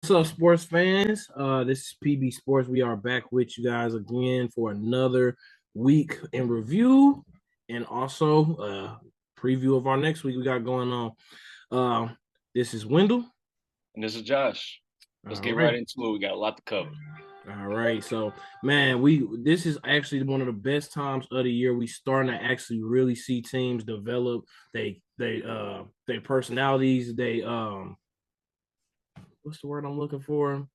What's up, sports fans? This is PB Sports. We are back with you guys again for another week in review and also preview of our next week we got going on. This is Wendell. And this is Josh. Let's All get right. right into it. We got a lot to cover. All right. So, man, this is actually one of the best times of the year. We starting to actually really see teams develop their personalities, what's the word I'm looking for?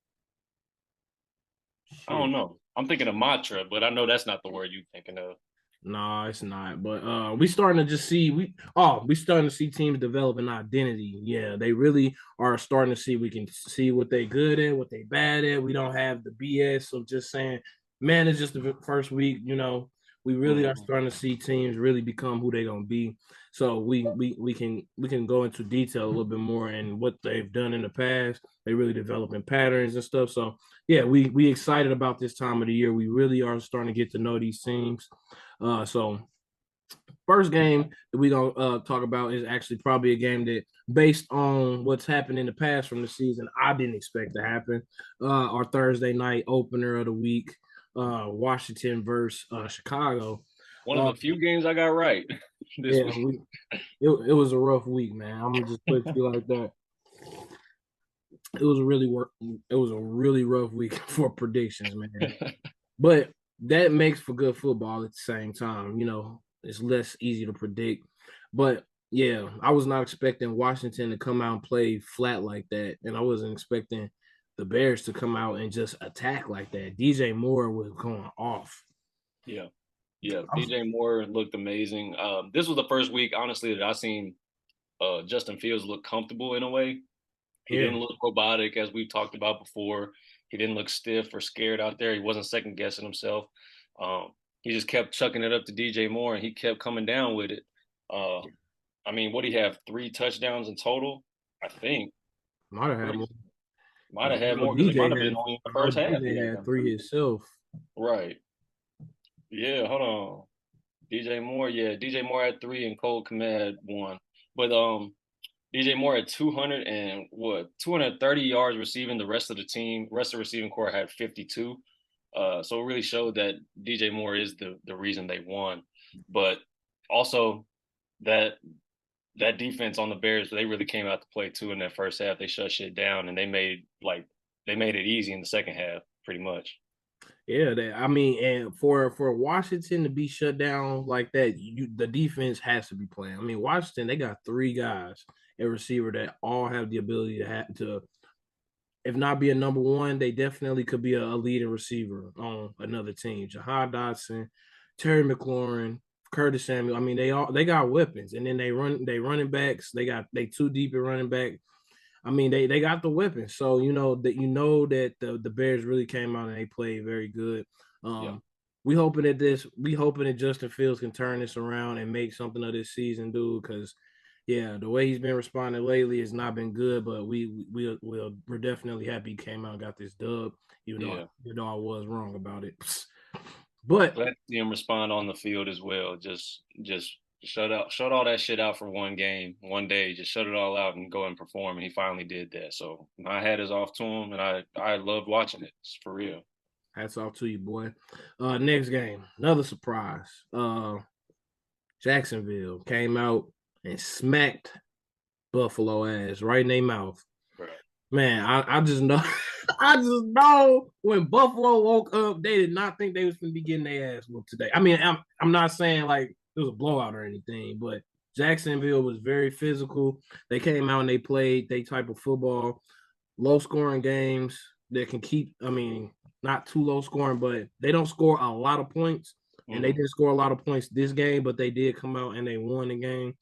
I don't know. I'm thinking of mantra, but I know that's not the word you're thinking of. No, it's not. But we starting to just see we starting to see teams develop an identity. Yeah, they really are starting to see we can see what they good at, what they bad at. We don't have the BS of just saying, man, it's just the first week, We really are starting to see teams really become who they're gonna be. So we can go into detail a little bit more and what they've done in the past. They really developing patterns and stuff. So yeah, we excited about this time of the year. We really are starting to get to know these teams. So first game that we gonna talk about is actually probably a game that, based on what's happened in the past from the season, I didn't expect to happen. Our Thursday night opener of the week, Washington versus Chicago. One of the few games I got right this Yeah, week. it was a rough week, man. I'm gonna just put it to you like that. It was a really rough week for predictions, man. But that makes for good football at the same time. It's less easy to predict. But yeah, I was not expecting Washington to come out and play flat like that. And I wasn't expecting the Bears to come out and just attack like that. DJ Moore was going off. Yeah. Yeah. DJ Moore looked amazing. This was the first week, honestly, that I seen Justin Fields look comfortable in a way. He didn't look robotic, as we've talked about before. He didn't look stiff or scared out there. He wasn't second guessing himself. He just kept chucking it up to DJ Moore, and he kept coming down with it. I mean, what do you have? 3 touchdowns in total, I think. Might have had more. Might have had more because it DJ might have been had, only in the first half. He DJ had had them three 3. himself. Right. Yeah, hold on. DJ Moore, yeah, DJ Moore had 3 and Cole Kmet had 1. But DJ Moore had 230 yards receiving. The rest of the receiving core had 52. So it really showed that DJ Moore is the reason they won. But also that defense on the Bears, they really came out to play too in that first half. They shut shit down and they made it easy in the second half, pretty much. Yeah, and for Washington to be shut down like that, the defense has to be playing. I mean, Washington, they got 3 guys at receiver that all have the ability to, if not be a number one, they definitely could be a leading receiver on another team. Jahad Dotson, Terry McLaurin, Curtis Samuel. I mean, they got weapons, and then they running backs. They too deep at running back. I mean, they got the weapons, so that the Bears really came out and they played very good. Yeah. We hoping that Justin Fields can turn this around and make something of this season, dude. Because yeah, the way he's been responding lately has not been good. But we're definitely happy he came out and got this dub, even though I was wrong about it. But glad to see him respond on the field as well. Just shut all that shit out for one game, one day. Just shut it all out and go and perform. And he finally did that. So my hat is off to him, and I loved watching it. It's for real. Hats off to you, boy. Next game, another surprise. Jacksonville came out and smacked Buffalo ass right in their mouth. Right. Man, I just know I just know when Buffalo woke up, they did not think they was gonna be getting their ass whooped today. I mean, I'm not saying like it was a blowout or anything, but Jacksonville was very physical. They came out and they played they type of football, low scoring games that can keep, I mean, not too low scoring, but they don't score a lot of points. And they didn't score a lot of points this game, but they did come out and they won the game.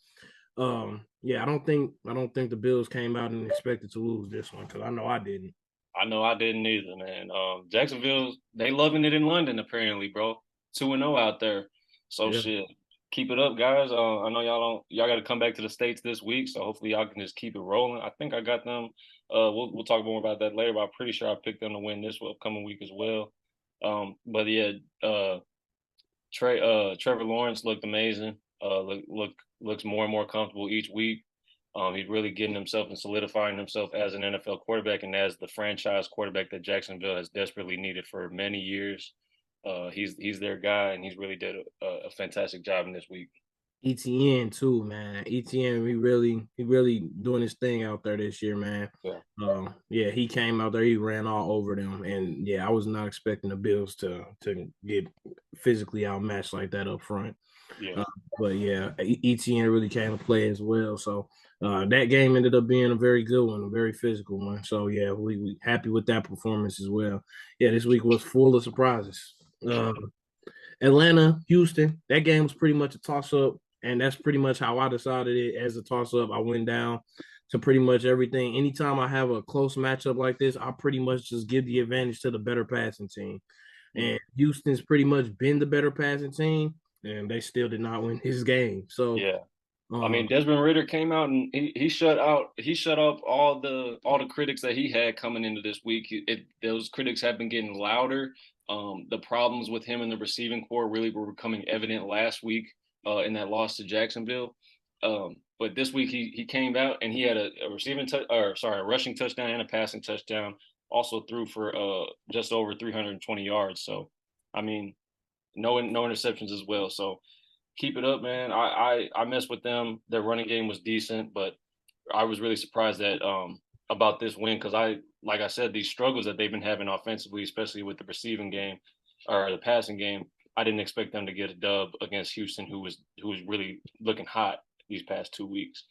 Yeah, I don't think the Bills came out and expected to lose this one because I know I didn't. I know I didn't either, man. Jacksonville, they loving it in London apparently, bro. 2-0 out there. So shit, keep it up, guys. I know y'all got to come back to the States this week, so hopefully y'all can just keep it rolling. I think I got them. We'll talk more about that later, but I'm pretty sure I picked them to win this upcoming week as well. But yeah, Trevor Lawrence looked amazing. Looks more and more comfortable each week. He's really getting himself and solidifying himself as an NFL quarterback and as the franchise quarterback that Jacksonville has desperately needed for many years. He's their guy, and he's really did a fantastic job in this week. ETN too, man. ETN, he really doing his thing out there this year, man. Yeah, Yeah, he came out there, he ran all over them, and yeah, I was not expecting the Bills to get physically outmatched like that up front. yeah, Uh, but yeah, ETN really came to play as well. So that game ended up being a very good one, a very physical one. So yeah, we happy with that performance as well. Yeah, this week was full of surprises. Atlanta, Houston, that game was pretty much a toss up. And that's pretty much how I decided it as a toss up. I went down to pretty much everything. Anytime I have a close matchup like this, I pretty much just give the advantage to the better passing team. mm, And Houston's pretty much been the better passing team, and they still did not win his game. So, yeah. I uh, mean, Desmond Ritter came out and he shut up all the critics that he had coming into this week. Those critics have been getting louder. The problems with him and the receiving core really were becoming evident last week in that loss to Jacksonville. But this week he came out and he had a rushing touchdown and a passing touchdown. Also threw for just over 320 yards. So, I mean, no interceptions as well. So keep it up, man. I messed with them. Their running game was decent, but I was really surprised that about this win because like I said, these struggles that they've been having offensively, especially with the receiving game or the passing game, I didn't expect them to get a dub against Houston, who was really looking hot these past 2 weeks.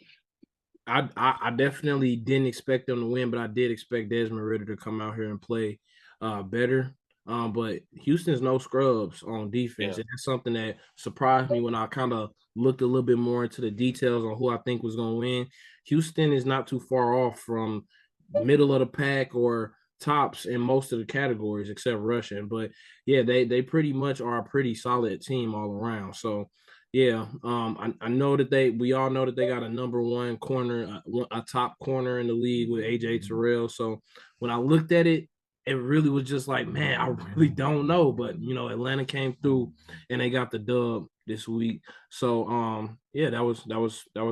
I definitely didn't expect them to win, but I did expect Desmond Ritter to come out here and play better. But Houston's no scrubs on defense, Yeah, and that's something that surprised me when I kind of looked a little bit more into the details on who I think was going to win. Houston is not too far off from middle of the pack or tops in most of the categories except rushing. But yeah, they pretty much are a pretty solid team all around. So yeah, I know that we all know that they got a number one corner, a top corner in the league with AJ Terrell. So when I looked at it, it really was just like, man, I really don't know. But Atlanta came through and they got the dub this week. So yeah, that was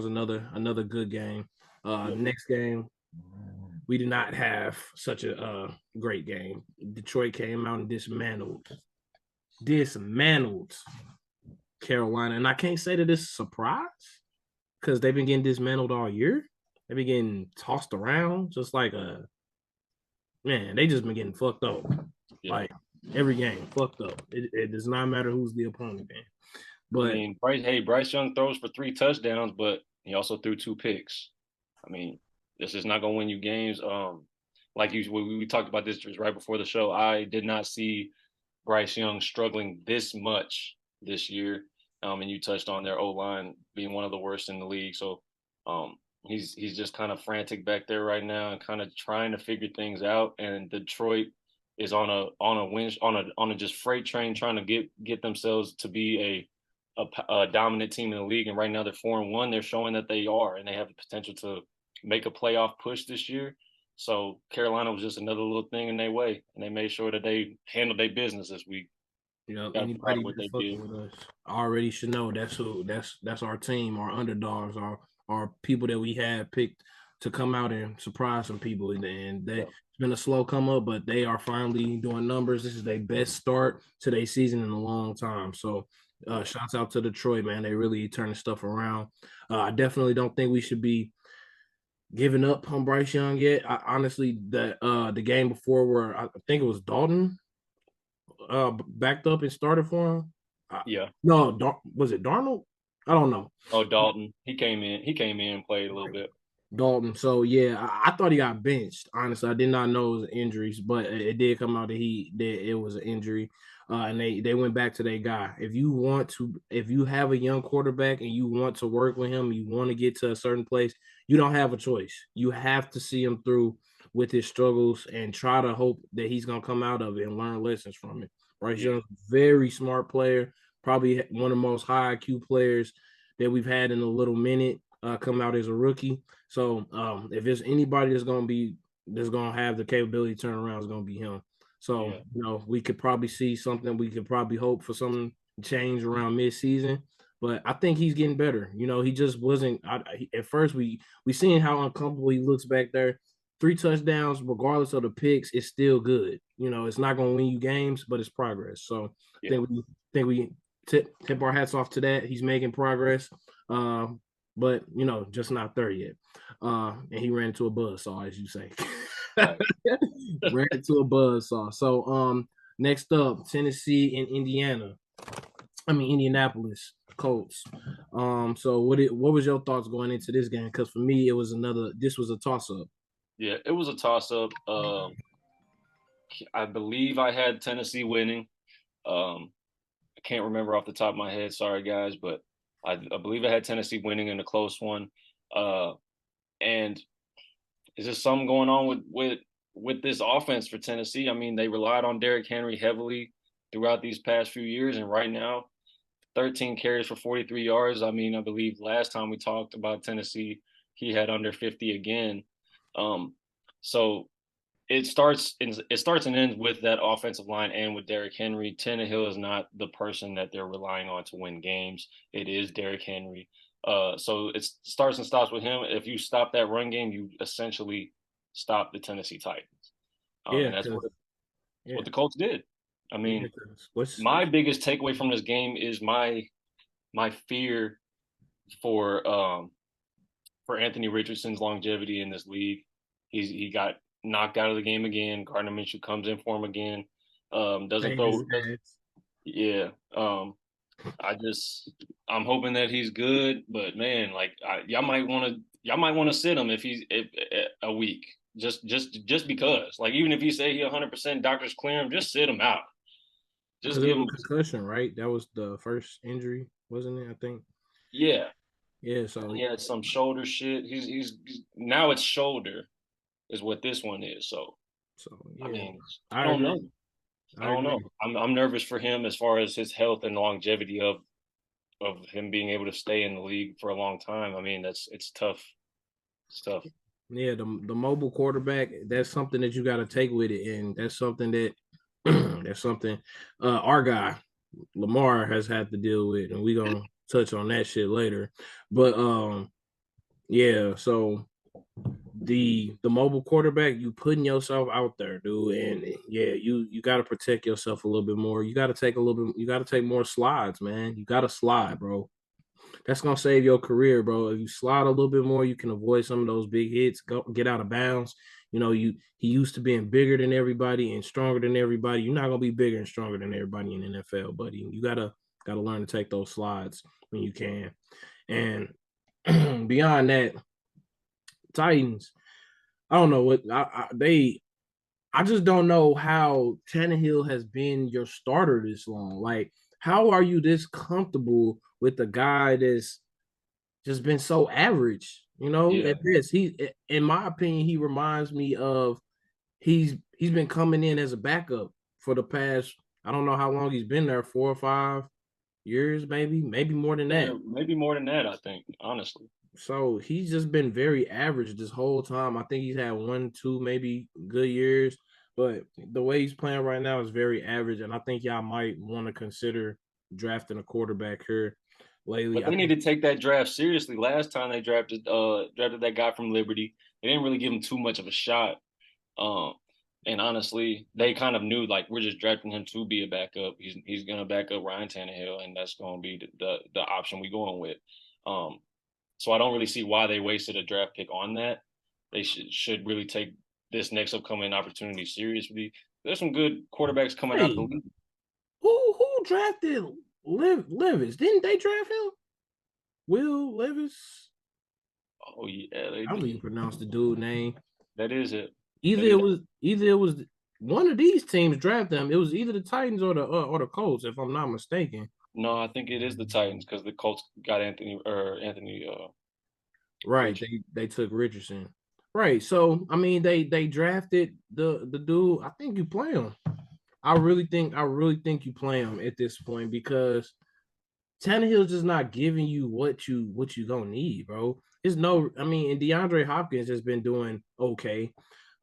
another good game. yeah, Next game, we did not have such a great game. Detroit came out and dismantled Carolina. And I can't say that it's a surprise because they've been getting dismantled all year. They've been getting tossed around just like they just been getting fucked up. yeah. Like every game, fucked up. It does not matter who's the opponent, man. I But mean, Bryce Young throws for 3 touchdowns, but he also threw 2 picks. I mean, this is not going to win you games. Like we talked about this just right before the show. I did not see Bryce Young struggling this much this year. And you touched on their O line being one of the worst in the league. So, he's just kind of frantic back there right now and kind of trying to figure things out. And Detroit is on a just freight train trying to get themselves to be a dominant team in the league. And right now they're 4-1. They're showing that they are, and they have the potential to make a playoff push this year. So Carolina was just another little thing in their way, and they made sure that they handled their business this week. Got to proud of anybody what that's they did. fucking with us already should know that's our team, our underdogs, our people that we had picked to come out and surprise some people. And Yeah, it's been a slow come up, but they are finally doing numbers. This is their best start to their season in a long time. So yeah, shouts out to Detroit, man. They really turning stuff around. I definitely don't think we should be giving up on Bryce Young yet. Honestly, the game before where I think it was Dalton backed up and started for him. yeah. No, was it Darnold? I don't know. Oh, Dalton, he came in. He came in and played a little bit. Dalton. So yeah, I thought he got benched. Honestly, I did not know it was injuries, but it did come out that it was an injury, and they went back to their guy. If you have a young quarterback and you want to work with him, you want to get to a certain place, you don't have a choice. You have to see him through with his struggles and try to hope that he's gonna come out of it and learn lessons from it. Bryce Yeah, Young's a very smart player, probably one of the most high IQ players that we've had in a little minute. Come out as a rookie. So if there's anybody that's gonna have the capability to turn around, it's gonna be him. So yeah, we could probably see something. We could probably hope for some change around mid-season. but I think he's getting better. He just wasn't. At first, we seen how uncomfortable he looks back there. 3 touchdowns, regardless of the picks, it's still good. It's not going to win you games, but it's progress. So I Yeah. think we tip our hats off to that. He's making progress, but just not there yet. And he ran into a buzzsaw, as you say. Right. Ran into a buzzsaw. So next up, Tennessee and Indianapolis Colts. So what was your thoughts going into this game? Because for me, this was a toss up. Yeah, it was a toss up. I believe I had Tennessee winning. I can't remember off the top of my head. Sorry, guys, but I believe I had Tennessee winning in a close one. And is there something going on with this offense for Tennessee? I mean, they relied on Derrick Henry heavily throughout these past few years, and right now, 13 carries for 43 yards. I mean, I believe last time we talked about Tennessee, he had under 50 again. So it starts and ends with that offensive line and with Derrick Henry. Tannehill is not the person that they're relying on to win games. It is Derrick Henry. So it starts and stops with him. If you stop that run game, you essentially stop the Tennessee Titans. Yeah, And that's what yeah, the Colts did. I yeah. mean, my biggest takeaway from this game is my fear for Anthony Richardson's longevity in this league. He got knocked out of the game again. Gardner Minshew comes in for him again. Doesn't throw. Yeah. I'm hoping that he's good, but man, like y'all might want to sit him if a week just because. Like even if you say he 100%, doctors clear him, just sit him out. Just Because it give was him. a concussion, right? That was the first injury, wasn't it? I think. Yeah. Yeah. So He had some shoulder shit. He's now it's shoulder is what this one is. So I yeah, mean, I I don't know. agree. I I don't know. agree. I'm nervous for him as far as his health and longevity of him being able to stay in the league for a long time. I mean, it's tough. It's tough. Yeah, the mobile quarterback, that's something that you got to take with it, and that's something that that's something our guy Lamar has had to deal with, and we gonna touch on that shit later. But yeah, so the mobile quarterback, you putting yourself out there, dude, and yeah, you got to protect yourself a little bit more. You got to take a little bit. You got to take more slides, man. You got to slide, bro. That's gonna save your career, bro. If you slide a little bit more, you can avoid some of those big hits. Go get out of bounds. He used to being bigger than everybody and stronger than everybody. You're not gonna be bigger and stronger than everybody in the NFL, buddy. You gotta learn to take those slides when you can. And beyond that, Titans. I don't know what I just don't know how Tannehill has been your starter this long. Like, how are you this comfortable with a guy that's just been so average, Yeah. at this. In my opinion, he reminds me of he's been coming in as a backup for the past, I don't know how long he's been there, 4 or 5 years, maybe more than that. Yeah, maybe more than that, I think, honestly. So he's just been very average this whole time. I think he's had 1, 2, maybe good years, but the way he's playing right now is very average. And I think y'all might want to consider drafting a quarterback here lately. But I they need think to take that draft seriously. Last time they drafted that guy from Liberty, they didn't really give him too much of a shot. Um, and honestly, they kind of knew like we're just drafting him to be a backup. He's gonna back up Ryan Tannehill, and that's gonna be the option we going with. Um, so I don't really see why they wasted a draft pick on that. They should really take this next upcoming opportunity seriously. There's some good quarterbacks coming out of the Hey, league. who drafted Levis? Didn't they draft him? Will Levis? Oh yeah, they I don't even did. pronounce the dude name. That is it. Either That it is. was either it was one of these teams drafted them. It was either the Titans or the Colts, if I'm not mistaken. No, I think it is the Titans because the Colts got Anthony Right, Richardson. they took Richardson. Right, so I mean they drafted the dude. I think you play him. I really think you play him at this point because Tannehill's just not giving you what you gonna need, bro. There's no, I mean, and DeAndre Hopkins has been doing okay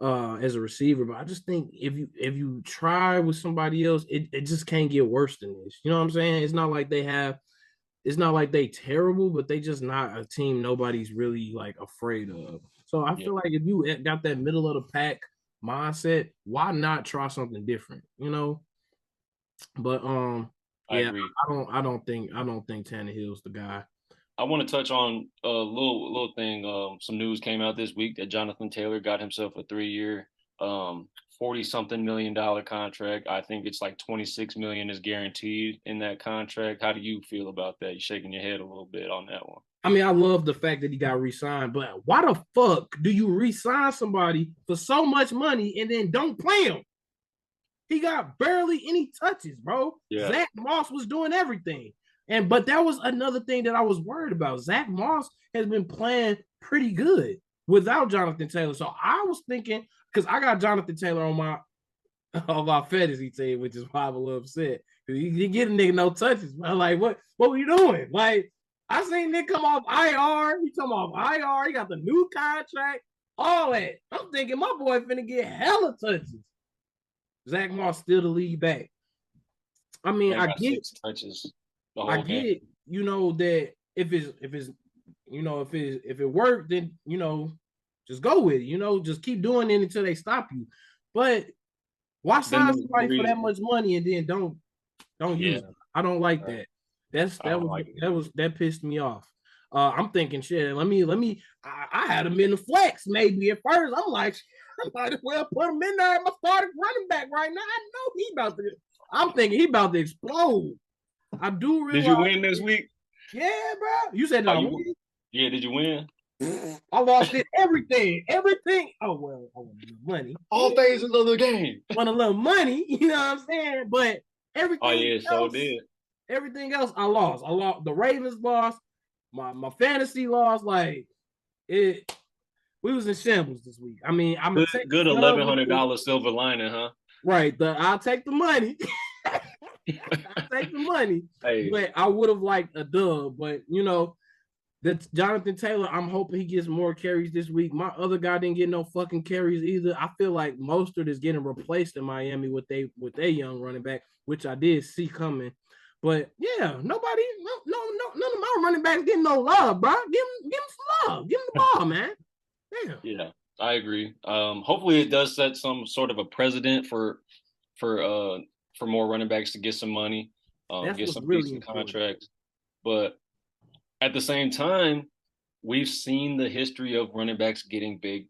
as a receiver, but I just think if you try with somebody else, it just can't get worse than this. You know what I'm saying? It's not like they have it's not like they terrible, but they just not a team nobody's really like afraid of. So I Yeah, feel like if you got that middle of the pack mindset, why not try something different? But I yeah, agree. I don't think Tannehill's the guy. I want to touch on a little thing. Some news came out this week that Jonathan Taylor got himself a 3-year, 40-something million dollar contract. I think it's like 26 million is guaranteed in that contract. How do you feel about that? You're shaking your head a little bit on that one. I mean, I love the fact that he got re-signed, but why the fuck do you re-sign somebody for so much money and then don't play him? He got barely any touches, bro. Yeah. Zach Moss was doing everything. But that was another thing that I was worried about. Zach Moss has been playing pretty good without Jonathan Taylor. So I was thinking, because I got Jonathan Taylor on my fantasy team, which is why I'm a little upset. You get a nigga no touches. I'm like, what were you doing? Like, I seen Nick come off IR. He come off IR. He got the new contract. All that. I'm thinking my boy finna get hella touches. Zach Moss still the lead back. I mean, Man got 6 touches the I whole game. get, that if it worked, then just go with it. Just keep doing it until they stop you. But why Then sign the somebody for that reason, much money and then don't use yeah, them? I don't like right. that. That's I don't like it either. that pissed me off. I'm thinking, shit. I had him in the flex maybe at first. I'm like, I might as well put him in there. I'm a starting running back right now. I know he about to. I'm thinking he about to explode. I do Did you realize. win this week? Yeah, bro. You said Are I you? win. Yeah, did you win? I lost it. Everything. Oh well, I want a little money. All things in the game. Want a little money. You know what I'm saying? But Oh everything yeah, so else, did. everything else, I lost. I lost. The Ravens lost. My fantasy lost. Like it. We was in shambles this week. I mean, I'm gonna Good, take good the dub with the $1,100 silver lining, huh? right. I'll take the money. I'll take the money. Hey, But I would have liked a dub. But that Jonathan Taylor, I'm hoping he gets more carries this week. My other guy didn't get no fucking carries either. I feel like Mostert is getting replaced in Miami with their young running back, which I did see coming. But yeah, none of my running backs getting no love, bro. Give him some love. Give him the ball, man. Damn. yeah, I agree. Hopefully it does set some sort of a precedent for uh for more running backs to get some money, That's get what's some really decent important. contracts. But at the same time, we've seen the history of running backs getting big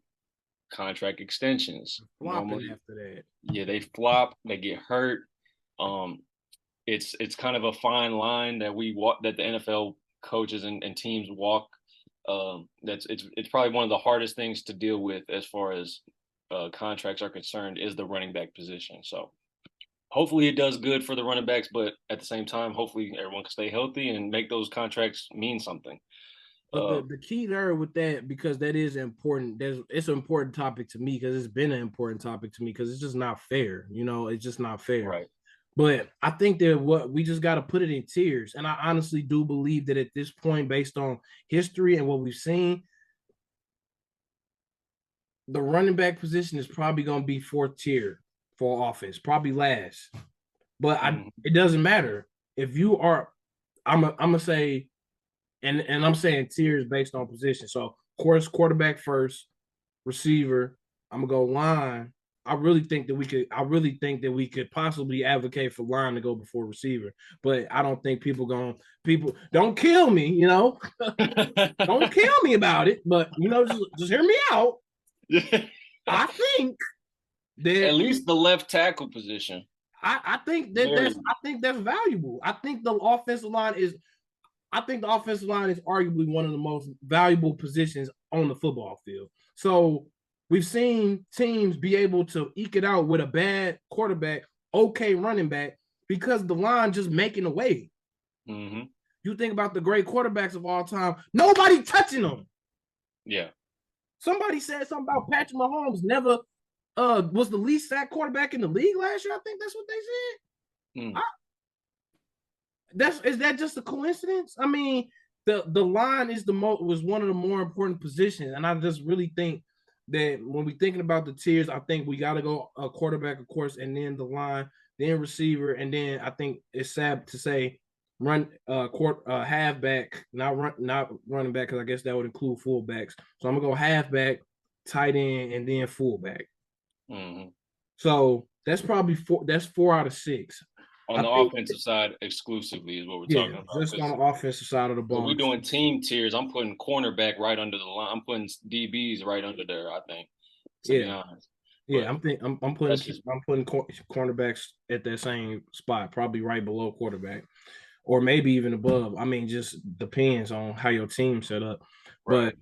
contract extensions. Flopping Normally, after that. yeah, they flop, they get hurt. Um, it's kind of a fine line that we walk that the NFL coaches and teams walk. That's it's probably one of the hardest things to deal with as far as contracts are concerned is the running back position. So hopefully it does good for the running backs, but at the same time, hopefully everyone can stay healthy and make those contracts mean something. But the key there with that, because that is important, it's an important topic to me because it's been an important topic to me because it's just not fair. It's just not fair. Right. But I think that what we just got to put it in tiers. And I honestly do believe that at this point, based on history and what we've seen, the running back position is probably going to be fourth tier for offense, probably last. But it doesn't matter if you are. I'm gonna say, and I'm saying tiers based on position. So, of course, quarterback first, receiver. I'm gonna go line. I really think that we could possibly advocate for line to go before receiver, but I don't think people don't kill me, don't kill me about it, but just hear me out. I think At that least the left tackle position. I think Very. I think that's valuable. I think the offensive line is arguably one of the most valuable positions on the football field. So we've seen teams be able to eke it out with a bad quarterback, okay running back, because the line just making a way. Mm-hmm. You think about the great quarterbacks of all time, nobody touching them. Yeah. Somebody said something about Patrick Mahomes never was the least sacked quarterback in the league last year. I think that's what they said. Mm. Is that just a coincidence? I mean, the line was one of the more important positions, and I just really think that when we're thinking about the tiers, I think we got to go a quarterback, of course, and then the line, then receiver, and then I think it's sad to say halfback, not running back, because I guess that would include fullbacks. So I'm gonna go halfback, tight end, and then fullback. Mm-hmm. So that's probably four. That's 4 out of 6. On I the think, offensive side exclusively is what we're yeah, talking about. just on the offensive side of the If ball. we're doing team tiers, I'm putting cornerback right under the line. I'm putting DBs right under there, I think, to be Yeah, honest. yeah. But I'm putting that's just cornerbacks at that same spot, probably right below quarterback, or maybe even above. I mean, just depends on how your team set up. right.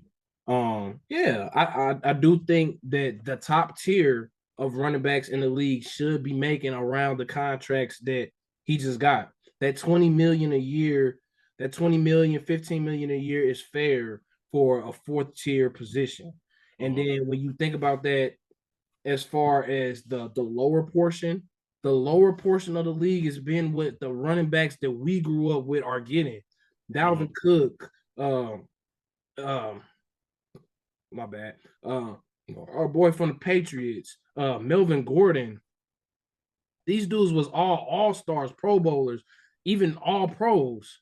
But yeah, I do think that the top tier of running backs in the league should be making around the contracts that he just got. That 20 million a year, that 20 million, 15 million a year is fair for a fourth tier position. And Mm-hmm. then when you think about that, as far as the lower portion of the league has been what the running backs that we grew up with are getting. Mm-hmm. Dalvin Cook, um, my bad. Our boy from the Patriots, Melvin Gordon. These dudes was all stars, Pro Bowlers, even all pros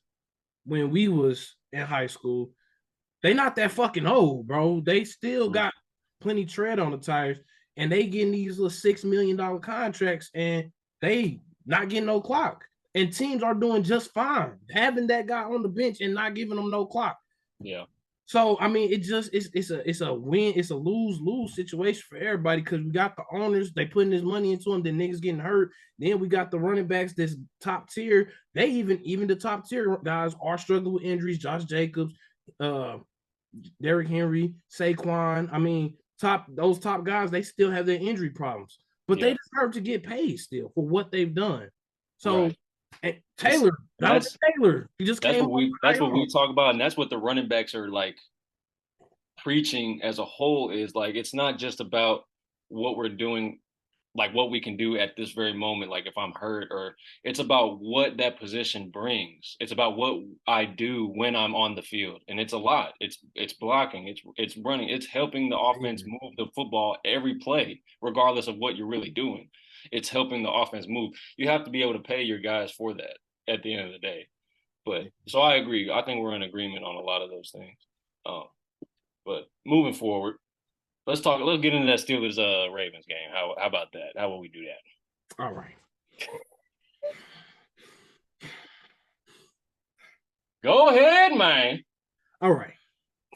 when we was in high school. They not that fucking old, bro. They still got plenty tread on the tires, and they getting these little $6 million contracts, and they not getting no clock. And teams are doing just fine having that guy on the bench and not giving them no clock. Yeah. So I mean, it's a win, it's a lose situation for everybody, because we got the owners, they putting this money into them, then niggas getting hurt. Then we got the running backs this top tier. They even the top tier guys are struggling with injuries. Josh Jacobs, uh, Derrick Henry, Saquon. I mean, those top guys, they still have their injury problems, but they Yeah. deserve to get paid still for what they've done. So, Right. and It's, Taylor, and Jonathan Taylor, he just came off that's what IR. we talk about, and that's what the running backs are like preaching as a whole is like it's not just about what we're doing, like what we can do at this very moment, like if I'm hurt, or it's about what that position brings. It's about what I do when I'm on the field. And it's a lot. It's blocking, it's running, it's helping the offense move the football every play, regardless of what you're really doing. It's helping the offense move. You have to be able to pay your guys for that at the end of the day. But so I agree. I think we're in agreement on a lot of those things. Um, but moving forward, let's get into that Steelers Ravens game. How about that? How will we do that? All right. Go ahead, man. All right.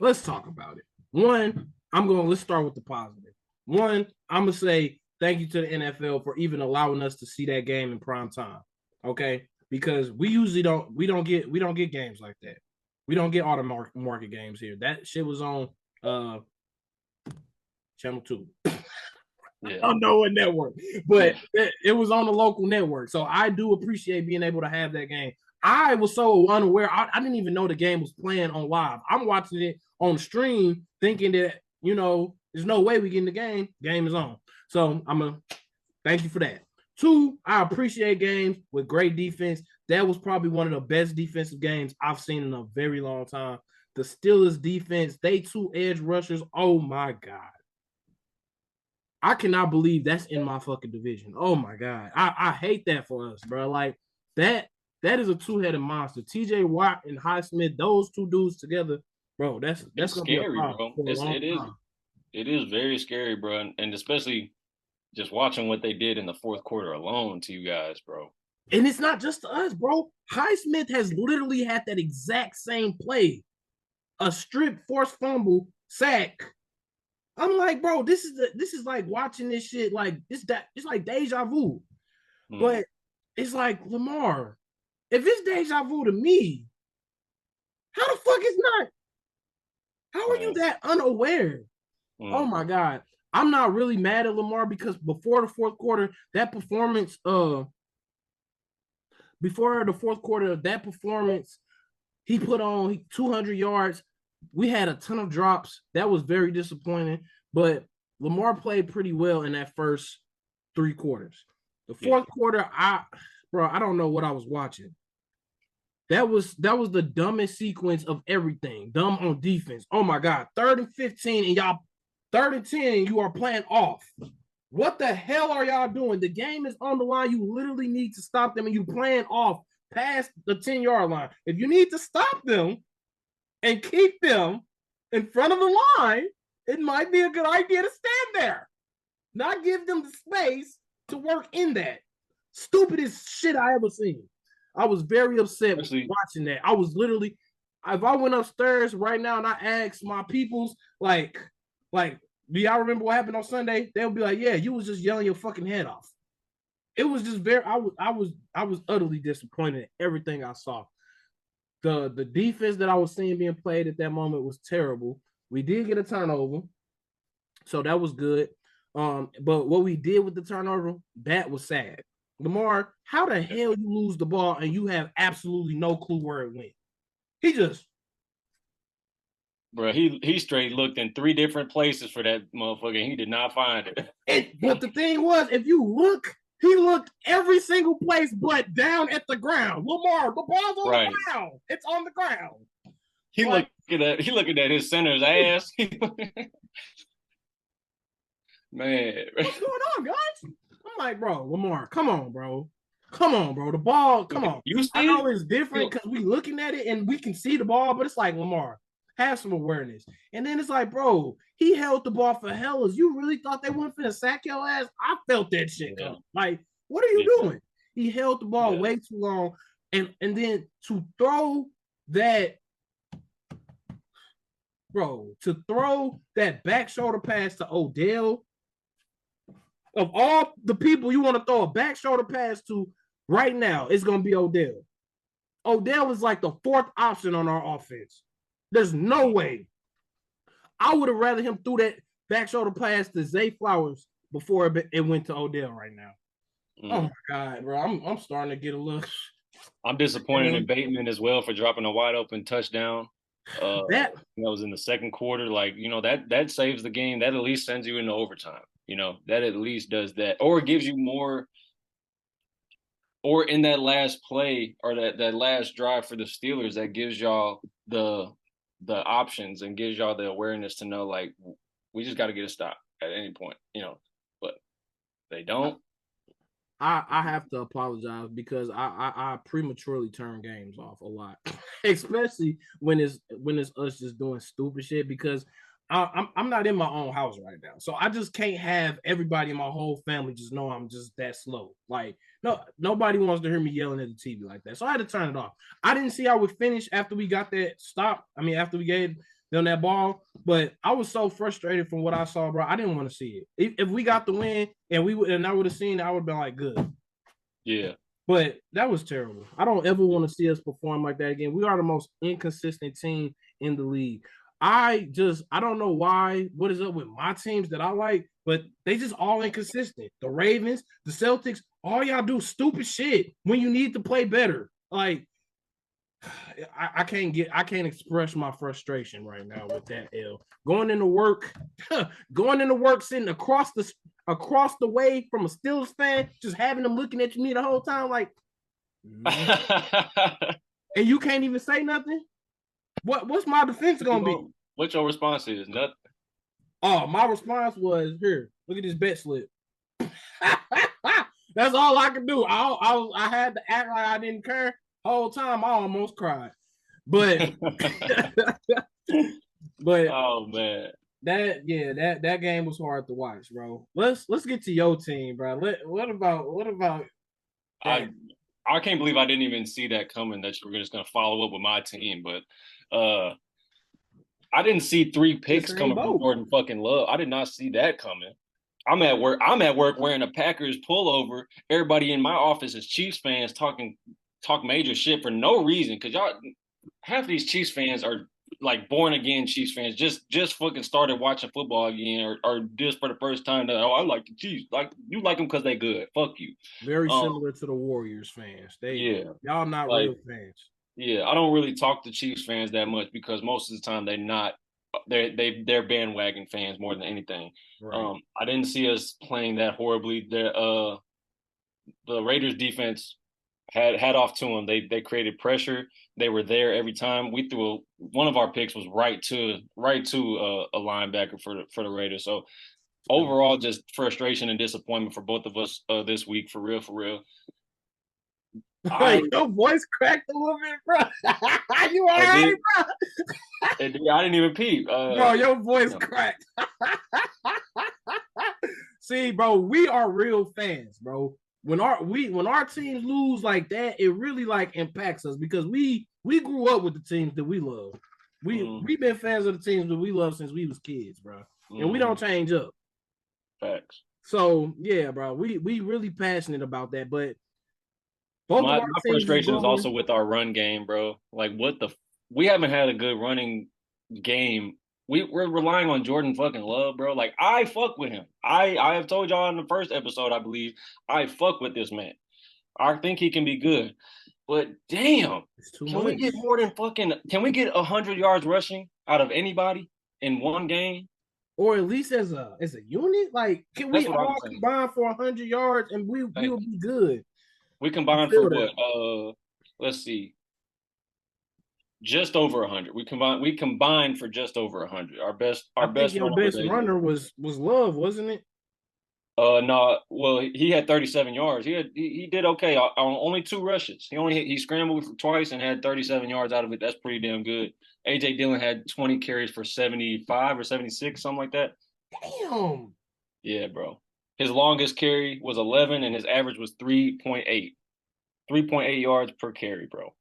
Let's talk about it. Let's start with the positive. One, I'm gonna say thank you to the NFL for even allowing us to see that game in prime time. Okay, because we usually we don't get games like that. We don't get all the market games here. That shit was on channel 2. Yeah. I don't know what network, but it was on the local network. So I do appreciate being able to have that game. I was so unaware. I didn't even know the game was playing on live. I'm watching it on stream, thinking that, there's no way we get in the game. Game is on. So I'm going to thank you for that. Two, I appreciate games with great defense. That was probably one of the best defensive games I've seen in a very long time. The Steelers defense, they two edge rushers. Oh my God. I cannot believe that's in my fucking division. Oh my God. I hate that for us, bro. Like that is a two-headed monster. TJ Watt and Highsmith, those two dudes together, bro, that's It's gonna be a scary, problem bro. for a long time. It is very scary, bro. And especially just watching what they did in the fourth quarter alone to you guys, bro. And it's not just to us, bro. Highsmith has literally had that exact same play. A strip, forced fumble, sack. I'm like, bro, this is like watching this shit like it's like deja vu. But it's like, Lamar, if it's deja vu to me, how the fuck is not? How are you that unaware? Oh my God. I'm not really mad at Lamar, because before the fourth quarter, that performance, he put on 200 yards. We had a ton of drops. That was very disappointing. But Lamar played pretty well in that first 3 quarters. The fourth quarter, I don't know what I was watching. That was the dumbest sequence of everything. Dumb on defense. Oh my God. 3rd and 15, and y'all 3rd and 10, and you are playing off. What the hell are y'all doing? The game is on the line. You literally need to stop them, and you playing off past the 10-yard line. If you need to stop them and keep them in front of the line, it might be a good idea to stand there. Not give them the space to work in that. Stupidest shit I ever seen. I was very upset watching that. I was literally, if I went upstairs right now and I asked my peoples, like, do y'all remember what happened on Sunday? They'll be like, yeah, you was just yelling your fucking head off. It was just very, I was utterly disappointed in everything I saw. The defense that I was seeing being played at that moment was terrible. We did get a turnover, so that was good. But what we did with the turnover, that was sad. Lamar, how the hell you lose the ball and you have absolutely no clue where it went? He just, bro, he straight looked in 3 different places for that motherfucker. And he did not find it. But the thing was, if you look, he looked every single place but down at the ground. Lamar, the ball's on the ground. It's on the ground. He looking at his center's ass. Man, what's going on, guys? I'm like, bro, Lamar, come on, bro. Come on, bro. The ball, come on. I know it's different because we looking at it and we can see the ball, but it's like, Lamar, have some awareness. And then it's like, bro, he held the ball for hellas. You really thought they weren't finna sack your ass? I felt that shit come. Like, what are you doing? He held the ball way too long. And then to throw that, bro, to throw that back shoulder pass to Odell, of all the people you want to throw a back shoulder pass to right now, it's going to be Odell. Odell is like the 4th option on our offense. There's no way. I would have rather him threw that back shoulder pass to Zay Flowers before it went to Odell right now. Oh my God, bro. I'm starting to get a little. I'm disappointed in Bateman as well for dropping a wide open touchdown. That was in the second quarter. Like, that saves the game. That at least sends you into overtime. That at least does that. Or it gives you more. Or in that last play or that last drive for the Steelers, that gives y'all the options and gives y'all the awareness to know, like, we just got to get a stop at any point, but they don't. I have to apologize because I prematurely turn games off a lot, especially when it's us just doing stupid shit, because I'm not in my own house right now, so I just can't have everybody in my whole family just know I'm just that slow. Like, no, nobody wants to hear me yelling at the TV like that, so I had to turn it off. I didn't see how we finished after we got that stop. I mean, after we gave them that ball, but I was so frustrated from what I saw, bro. I didn't want to see it. If we got the win and I would have seen it, I would have been like, good. Yeah. But that was terrible. I don't ever want to see us perform like that again. We are the most inconsistent team in the league. I don't know why, what is up with my teams that I like, but they just all inconsistent. The Ravens, the Celtics, all y'all do stupid shit when you need to play better. Like, I can't express my frustration right now with that L. Going into work, sitting across the way from a Steelers fan, just having them looking at me the whole time, like, and you can't even say nothing. What's my defense gonna be? What's your response is? Nothing. Oh, my response was, here, look at this bet slip. That's all I could do. I had to act like I didn't care. Whole time I almost cried. But oh man. That game was hard to watch, bro. Let's get to your team, bro. What about that? I can't believe I didn't even see that coming, that you were just gonna follow up with my team, but I didn't see 3 picks coming from Jordan fucking Love. I did not see that coming. I'm at work wearing a Packers pullover. Everybody in my office is Chiefs fans talk major shit for no reason, because y'all, half of these Chiefs fans are like born again Chiefs fans, just fucking started watching football again, or just for the first time that, I like the Chiefs. Like, you like them because they good. Fuck you. Very similar to the Warriors fans. Y'all not like, real fans. Yeah, I don't really talk to Chiefs fans that much because most of the time they're bandwagon fans more than anything. Right. I didn't see us playing that horribly. The Raiders defense had off to them. They created pressure. They were there every time. We threw one of our picks was right to a linebacker for the Raiders. So overall, just frustration and disappointment for both of us this week, for real. Your voice cracked a little bit, bro. You all I right, did. I didn't even peep. bro? Your voice cracked. See, bro, we are real fans, bro. When our teams lose like that, it really like impacts us because we grew up with the teams that we love. We've been fans of the teams that we love since we was kids, bro, and we don't change up. Facts. So yeah, bro, we really passionate about that. But both of My our teams is frustration is going. also with our run game, bro. Like we haven't had a good running game. We're relying on Jordan fucking Love, bro. Like I fuck with him. I have told y'all in the first episode, I believe, I fuck with this man. I think he can be good. But damn, It's too can we much. get more than fucking can we get 100 yards rushing out of anybody in one game? Or at least as a unit, like can we That's what I'm all saying. combine for 100 yards and we will Thank you. be good? We I combined for feel what? that. Let's see. Just over 100. We combined for just over 100. Our best I our think best your runner was best AJ. runner was Love, wasn't it? No, well, he had 37 yards. He did okay on only 2 rushes. He scrambled twice and had 37 yards out of it. That's pretty damn good. AJ Dillon had 20 carries for 75 or 76, something like that. Damn. Yeah, bro. His longest carry was 11 and his average was 3.8. 3.8 yards per carry, bro.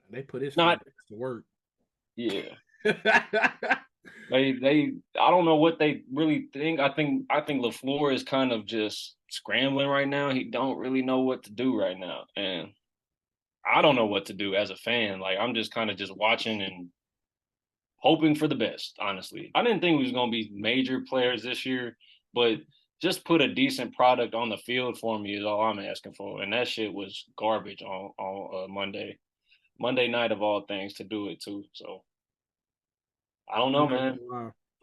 They put his Not fullbacks to work. yeah. They I don't know what they really think. I think LaFleur is kind of just scrambling right now. He don't really know what to do right now. And I don't know what to do as a fan. Like I'm just kind of just watching and hoping for the best, honestly. I didn't think we was gonna be major players this year, but just put a decent product on the field for me is all I'm asking for. And that shit was garbage on Monday night of all things to do it too. So I don't I'm know, not man.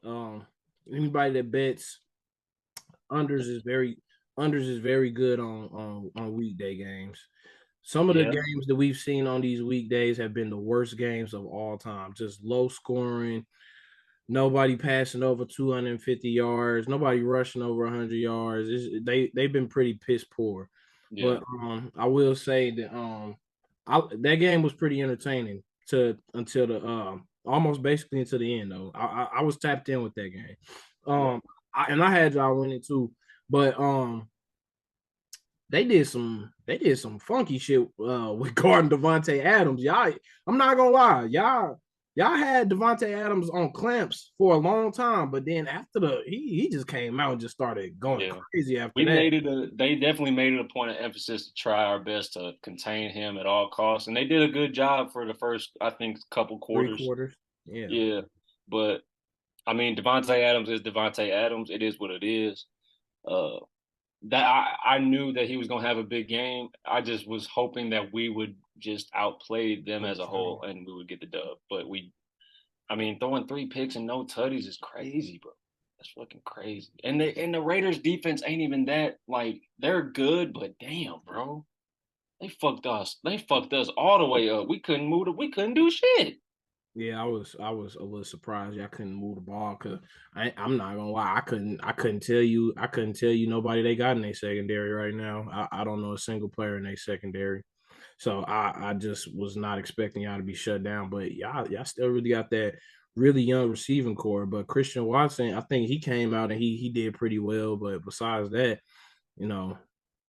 gonna lie. Anybody that bets unders is very good on weekday games. Some of the Yeah, games that we've seen on these weekdays have been the worst games of all time. Just low scoring, nobody passing over 250 yards, nobody rushing over 100 yards. They've been pretty piss poor. yeah. But I will say that that game was pretty entertaining to until the almost basically until the end though. I was tapped in with that game. Yeah. And I had y'all winning too. But they did some funky shit with guarding Devontae Adams. Y'all, I'm not gonna lie, y'all had Devontae Adams on clamps for a long time, but then after he just came out and just started going Yeah. crazy after We that. made it they definitely made it a point of emphasis to try our best to contain him at all costs. And they did a good job for the first, I think, couple Three quarters. quarters. Yeah. Yeah. But I mean, Devontae Adams is Devontae Adams. It is what it is. Uh that I knew that he was gonna have a big game. I just was hoping that we would just outplay them as a whole and we would get the dub. But I mean, throwing 3 picks and no tutties is crazy, bro. That's fucking crazy. And the Raiders defense ain't even that like they're good, but damn, bro. They fucked us. They fucked us all the way up. We couldn't move we couldn't do shit. Yeah, I was a little surprised y'all couldn't move the ball because I'm not gonna lie, I couldn't tell you nobody they got in their secondary right now. I don't know a single player in their secondary. So I just was not expecting y'all to be shut down. But y'all still really got that really young receiving core. But Christian Watson, I think he came out and he did pretty well. But besides that, you know,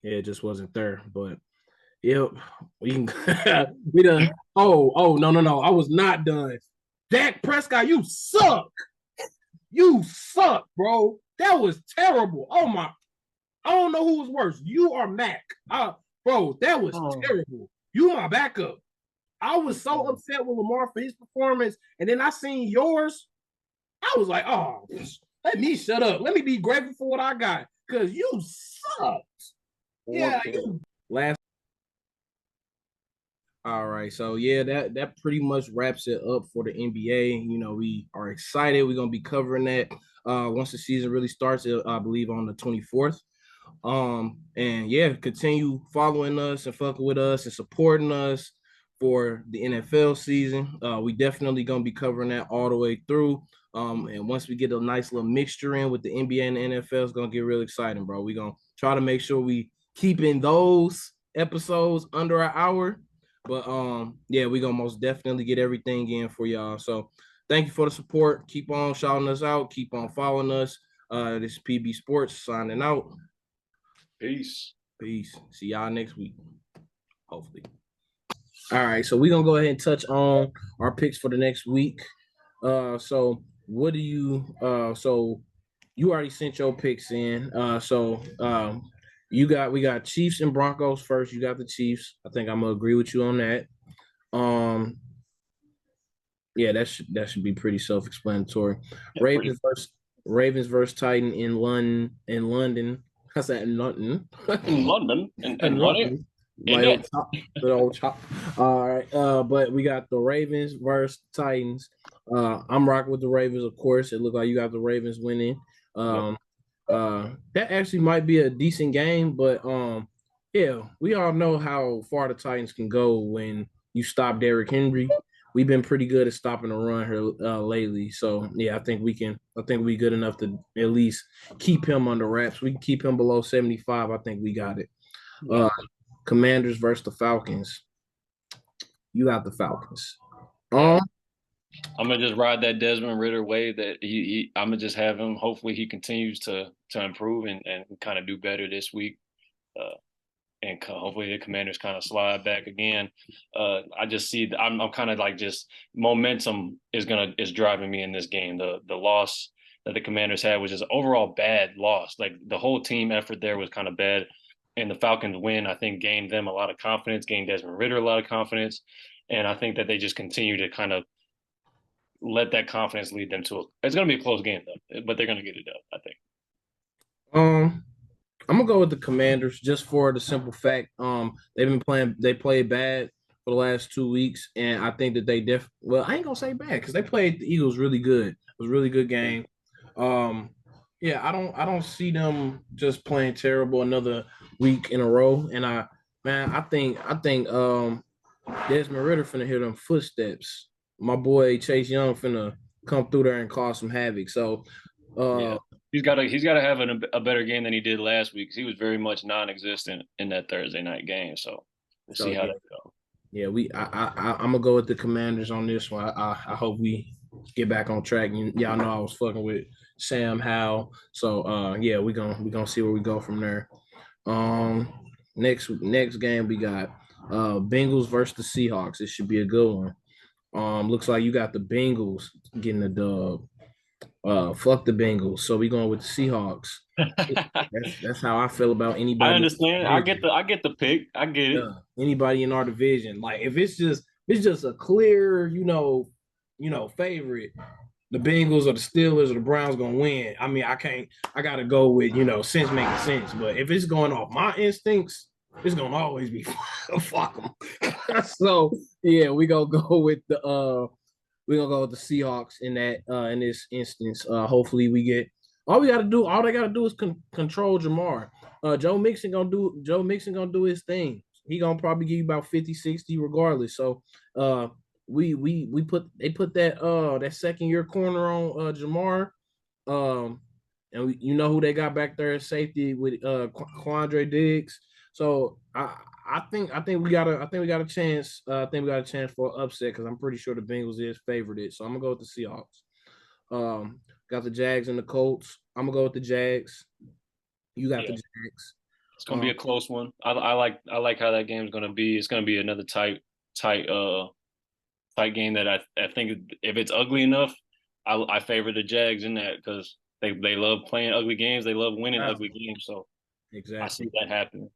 yeah, it just wasn't there. But yep, we can we done. Oh, no. I was not done. Dak Prescott, you suck. You suck, bro. That was terrible. Oh my, I don't know who was worse. You or Mac. Bro, that was Oh, terrible. You my backup. I was so okay. upset with Lamar for his performance, and then I seen yours. I was like, oh, let me shut up. Let me be grateful for what I got, cause you sucked. Yeah, Okay. you last. All right, so yeah, that pretty much wraps it up for the NBA. You know, we are excited. We're gonna be covering that once the season really starts. I believe on the 24th. And yeah, continue following us and fucking with us and supporting us for the NFL season. We definitely gonna be covering that all the way through. And once we get a nice little mixture in with the NBA and the NFL, it's gonna get real exciting, bro. We're gonna try to make sure we keeping those episodes under an hour. But yeah, we're gonna most definitely get everything in for y'all. So thank you for the support. Keep on shouting us out, keep on following us. This is PB Sports signing out. Peace. Peace. See y'all next week. Hopefully. All right, so we're gonna go ahead and touch on our picks for the next week. So what do you you already sent your picks in. We got Chiefs and Broncos first. You got the Chiefs. I think I'm gonna agree with you on that. Um, yeah, that should be pretty self-explanatory. Yeah, pretty. Ravens versus Titan in London. I said in London. In London, In and money, London. in My it. old chop, the old chop. All right. But we got the Ravens versus Titans. I'm rocking with the Ravens, of course. It looked like you got the Ravens winning. Yep. That actually might be a decent game, but yeah, we all know how far the Titans can go when you stop Derrick Henry. We've been pretty good at stopping the run here lately. So yeah, I think we good enough to at least keep him under wraps. We can keep him below 75. I think we got it. Yeah. Uh, Commanders versus the Falcons. You got the Falcons. Yeah. I'm gonna just ride that Desmond Ritter wave that I'm gonna just have him. Hopefully, he continues to improve and kind of do better this week. Uh, and hopefully the Commanders kind of slide back again. I just see I'm kind of like just momentum is driving me in this game. The loss that the Commanders had was just overall bad loss. Like the whole team effort there was kind of bad, and the Falcons win I think gained them a lot of confidence, gained Desmond Ritter a lot of confidence, and I think that they just continue to kind of let that confidence lead them to it's going to be a close game though, but they're going to get it up. I think. Um, I'm gonna go with the Commanders just for the simple fact they played bad for the last 2 weeks, and I think that well, I ain't gonna say bad because they played the Eagles really good. It was a really good game. Um, yeah, I don't see them just playing terrible another week in a row. And I think Desmond Ritter finna hear them footsteps. My boy Chase Young finna come through there and cause some havoc. So Yeah, uh he's got to have a better game than he did last week because he was very much non-existent in that Thursday night game. So we'll so see how yeah. that goes. Yeah, I'm gonna go with the Commanders on this one. I hope we get back on track. Y'all know I was fucking with Sam Howell, so yeah, we gonna see where we go from there. Um, next game we got Bengals versus the Seahawks. It should be a good one. Looks like you got the Bengals getting the dub. Fuck the Bengals. So we going with the Seahawks. That's how I feel about I anybody. understand. I get the pick. I get it. Anybody in our division. Like if it's just a clear, favorite, the Bengals or the Steelers or the Browns gonna win. I mean, I gotta go with sense making sense. But if it's going off my instincts, it's gonna always be fuck them. So yeah, we gonna go with the Seahawks in this instance. Hopefully we get all they gotta do is control Jamar. Joe Mixon gonna do his thing. He gonna probably give you about 50, 60 regardless. So they put that second year corner on Jamar. Um and you know who they got back there at safety with Quandre Diggs. So I think we got a chance. I think we got a chance for an upset because I'm pretty sure the Bengals is favored. So I'm gonna go with the Seahawks. Got the Jags and the Colts. I'm gonna go with the Jags. You got the Yeah, Jags. it's gonna be a close one. I like how that game's gonna be. It's gonna be another tight tight game that I think if it's ugly enough, I favor the Jags in that because they love playing ugly games. They love winning ugly games. So I see Exactly. that happening.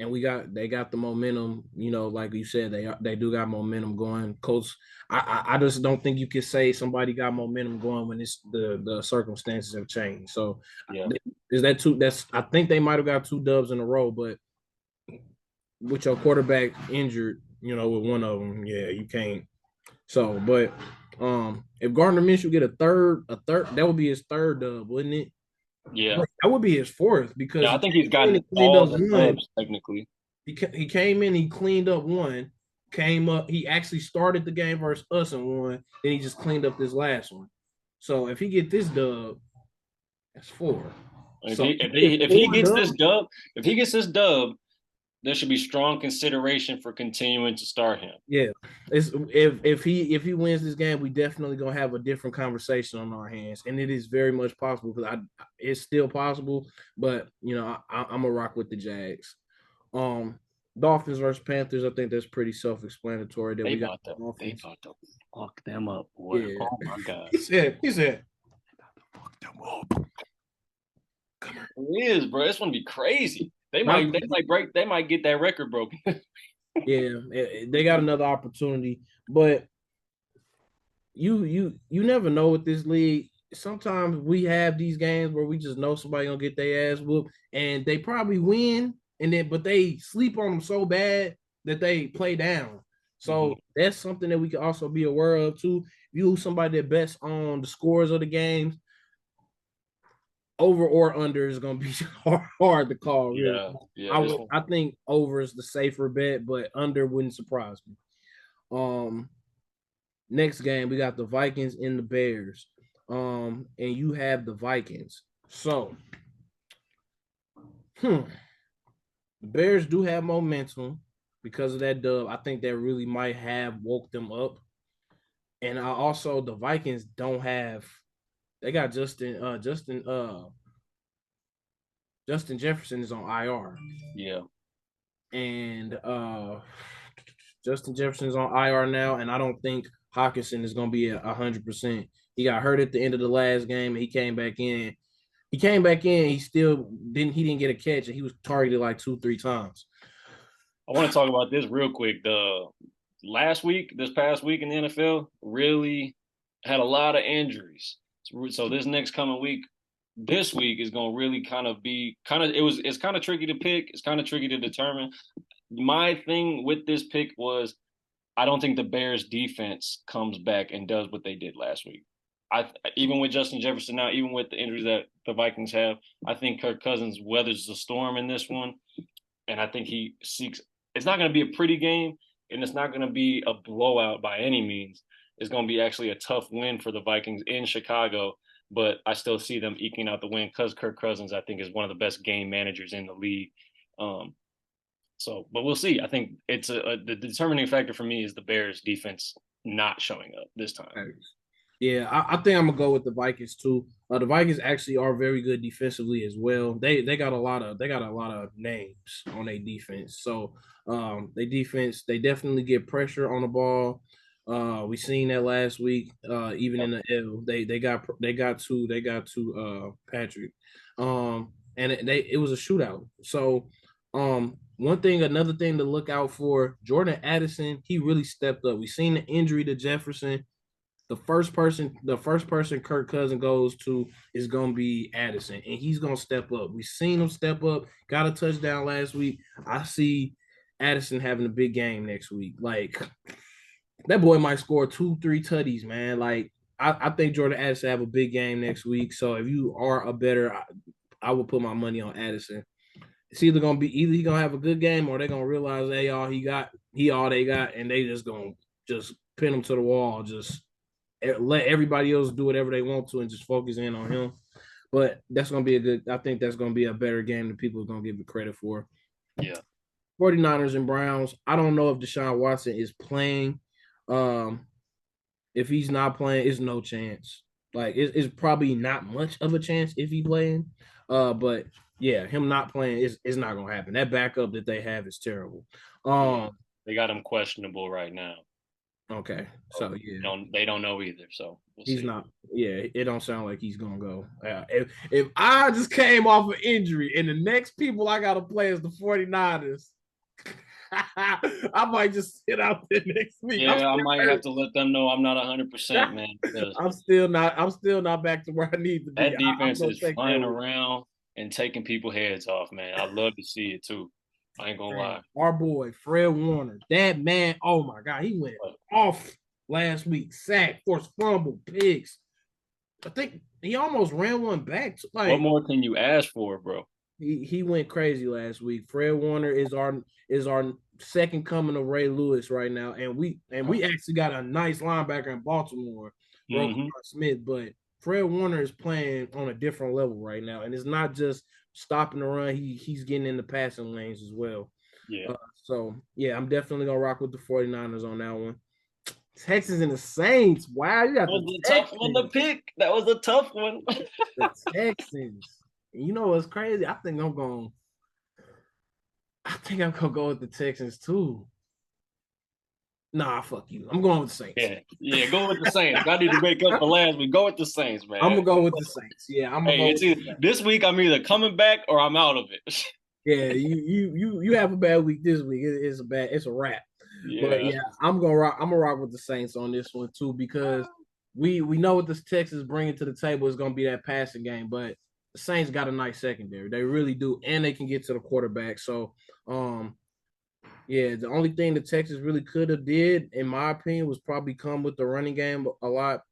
And they got the momentum, like you said, they do got momentum going. Coach, I just don't think you can say somebody got momentum going when it's the circumstances have changed. So Yeah. is that two? That's I think they might have got 2 dubs in a row, but with your quarterback injured, with one of them, yeah, you can't. So, but if Gardner Minshew get a third, that would be his third dub, wouldn't it? Yeah. That would be his fourth because Yeah, I he think he's came in gotten and cleaned all up the one. dubs technically. He came in, he cleaned up one, came up. He actually started the game versus us and won. Then he just cleaned up this last one. So if he get this dub, that's four. If So he if if he he gets if he four gets dubs, this dub, if he gets this dub, there should be strong consideration for continuing to start him. Yeah, it's if he wins this game, we definitely gonna have a different conversation on our hands, and it is very much possible because it's still possible. But I'm gonna rock with the Jags. Um, Dolphins versus Panthers. I think that's pretty self-explanatory. That They we got about to they Dolphins. about to fuck them up, boy. Yeah, Oh my god. he said, fuck them up. It is, bro. It's gonna be crazy. They Not, might get that record broken. yeah, they got another opportunity, but you never know with this league. Sometimes we have these games where we just know somebody gonna get their ass whooped, and they probably win, but they sleep on them so bad that they play down. So that's something that we can also be aware of too. If you somebody that bets on the scores of the games, over or under is gonna be hard to call. Really, I think over is the safer bet, but under wouldn't surprise me. Next game, we got the Vikings and the Bears. And you have the Vikings. So, the Bears do have momentum because of that dub. I think that really might have woke them up. And the Vikings don't have. They got Justin Jefferson is on IR. Yeah. And Justin Jefferson is on IR now, and I don't think Hawkinson is going to be 100%. He got hurt at the end of the last game, and he came back in. He still didn't. He didn't get a catch, and he was targeted like 2-3 times. I want to talk about this real quick. This past week in the NFL, really had a lot of injuries. So this next coming week, this week is going to really it's kind of tricky to pick. It's kind of tricky to determine. My thing with this pick was I don't think the Bears defense comes back and does what they did last week. Even with Justin Jefferson now, even with the injuries that the Vikings have, I think Kirk Cousins weathers the storm in this one. And I think it's not going to be a pretty game, and it's not going to be a blowout by any means. It's going to be actually a tough win for the Vikings in Chicago, but I still see them eking out the win because Kirk Cousins, I think, is one of the best game managers in the league. But we'll see. I think it's the determining factor for me is the Bears defense not showing up this time. Yeah, I think I'm gonna go with the Vikings too. The Vikings actually are very good defensively as well. They got a lot of names on their defense. So they definitely get pressure on the ball. We seen that last week. Even in the L, they got to Patrick. And it was a shootout. So another thing to look out for, Jordan Addison, he really stepped up. We seen the injury to Jefferson. The first person Kirk Cousins goes to is going to be Addison, and he's going to step up. We've seen him step up, got a touchdown last week. I see Addison having a big game next week. Like, that boy might score 2-3 tutties, man. Like, I think Jordan Addison have a big game next week. So if you are a better, I would put my money on Addison. It's either he gonna have a good game or they're gonna realize he all they got, and they just gonna just pin him to the wall, just let everybody else do whatever they want to and just focus in on him. But that's going to be I think that's going to be a better game than people are going to give it credit for. Yeah. 49ers and Browns. I don't know if Deshaun Watson is playing. If he's not playing, it's no chance. Like, it's probably not much of a chance if he's playing. But yeah, him not playing is not going to happen. That backup that they have is terrible. They got him questionable right now. Okay, so yeah, they don't know either. So he's not. Yeah, it don't sound like he's gonna go. If I just came off an injury and the next people I gotta play is the 49ers, I might just sit out there next week. Yeah, I might have to let them know I'm not 100%, man. I'm still not back to where I need to be. That defense is flying around and taking people's heads off, man. I'd love to see it too. I ain't gonna lie. Our boy Fred Warner, that man, oh my God, he went off last week. Sack, forced fumble, picks. I think he almost ran one back. Like, what more can you ask for, bro? He went crazy last week. Fred Warner is our second coming of Ray Lewis right now, and we actually got a nice linebacker in Baltimore, Roquan Smith, but Fred Warner is playing on a different level right now, and it's not just stopping the run. He's getting in the passing lanes as well. Yeah. So yeah, I'm definitely gonna rock with the 49ers on that one. Texans and the Saints. Wow, you That got the was a tough one to Texans. pick. That was a tough one. The Texans. You know what's crazy? I think I'm gonna go with the Texans too. Nah, fuck you. I'm going with the Saints. Yeah, yeah. Go with the Saints. I need to make up for last week. Go with the Saints, I'm man. gonna go with the Saints. Yeah, I'm gonna Hey, go it's with the either, Saints. this week I'm either coming back or I'm out of it. Yeah, you have a bad week this week. It's a wrap. But Yeah, yeah, I'm gonna rock with the Saints on this one too because we know what this Texas bringing to the table is gonna be that passing game, but the Saints got a nice secondary. They really do, and they can get to the quarterback. So um yeah, the only thing the Texas really could have did, in my opinion, was probably come with the running game a lot,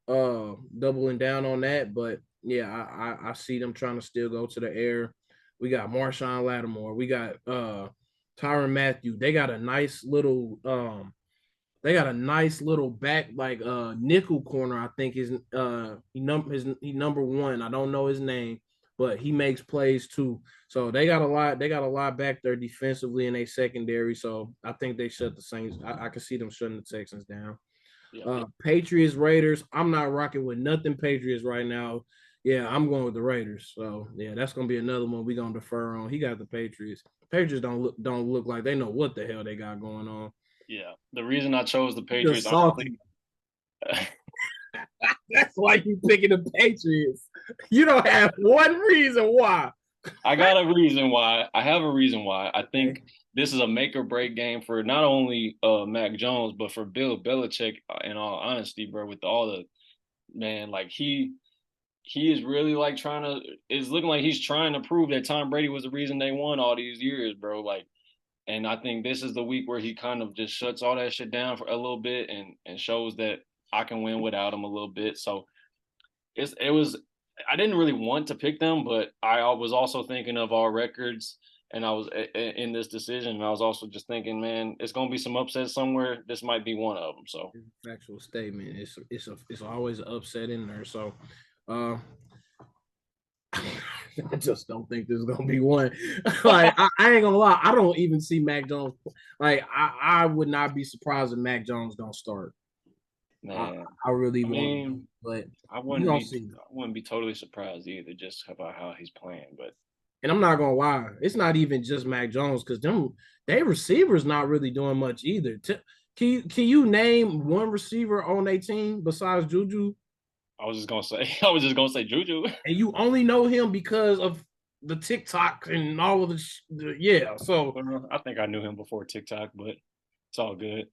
doubling down on that. But yeah, I see them trying to still go to the air. We got Marshawn Lattimore. We got Tyrann Mathieu. They got a nice little back like nickel corner. I think is he number one. I don't know his name, but he makes plays too. So they got a lot. They got a lot back there defensively in a secondary. So I think they shut the Saints. I can see them shutting the Texans down. yeah. Patriots, Raiders. I'm not rocking with nothing Patriots right now. Yeah, I'm going with the Raiders. So yeah, that's gonna be another one we gonna defer on. He got the Patriots. Patriots don't look like they know what the hell they got going on. Yeah. The reason I chose the Just Patriots, honestly, salty. That's why you picking the Patriots. You don't have one reason why. I got a reason why. I have a reason why. I Okay. think this is a make or break game for not only Mac Jones, but for Bill Belichick. In all honesty, bro, with all the man, like he is really like trying to. It's looking like he's trying to prove that Tom Brady was the reason they won all these years, bro. Like, and I think this is the week where he kind of just shuts all that shit down for a little bit and shows that I can win without him a little bit. So it was I didn't really want to pick them, but I was also thinking of our records, and I was in this decision, and I was also just thinking, man, it's gonna be some upsets somewhere. This might be one of them. So Factual statement. It's always an upset in there. So uh I just don't think there's gonna be one. Like I ain't gonna lie, I don't even see Mac Jones. Like I would not be surprised if Mac Jones don't start. I, man, I really I won't, mean, but I we wouldn't gonna be see. I wouldn't be totally surprised either, just about how he's playing. But And I'm not gonna lie, it's not even just Mac Jones because they receivers not really doing much either. Can you name one receiver on a team besides Juju? I was just gonna say I was just gonna say Juju. And you only know him because of the TikTok and all of yeah. So I think I knew him before TikTok, but it's all good.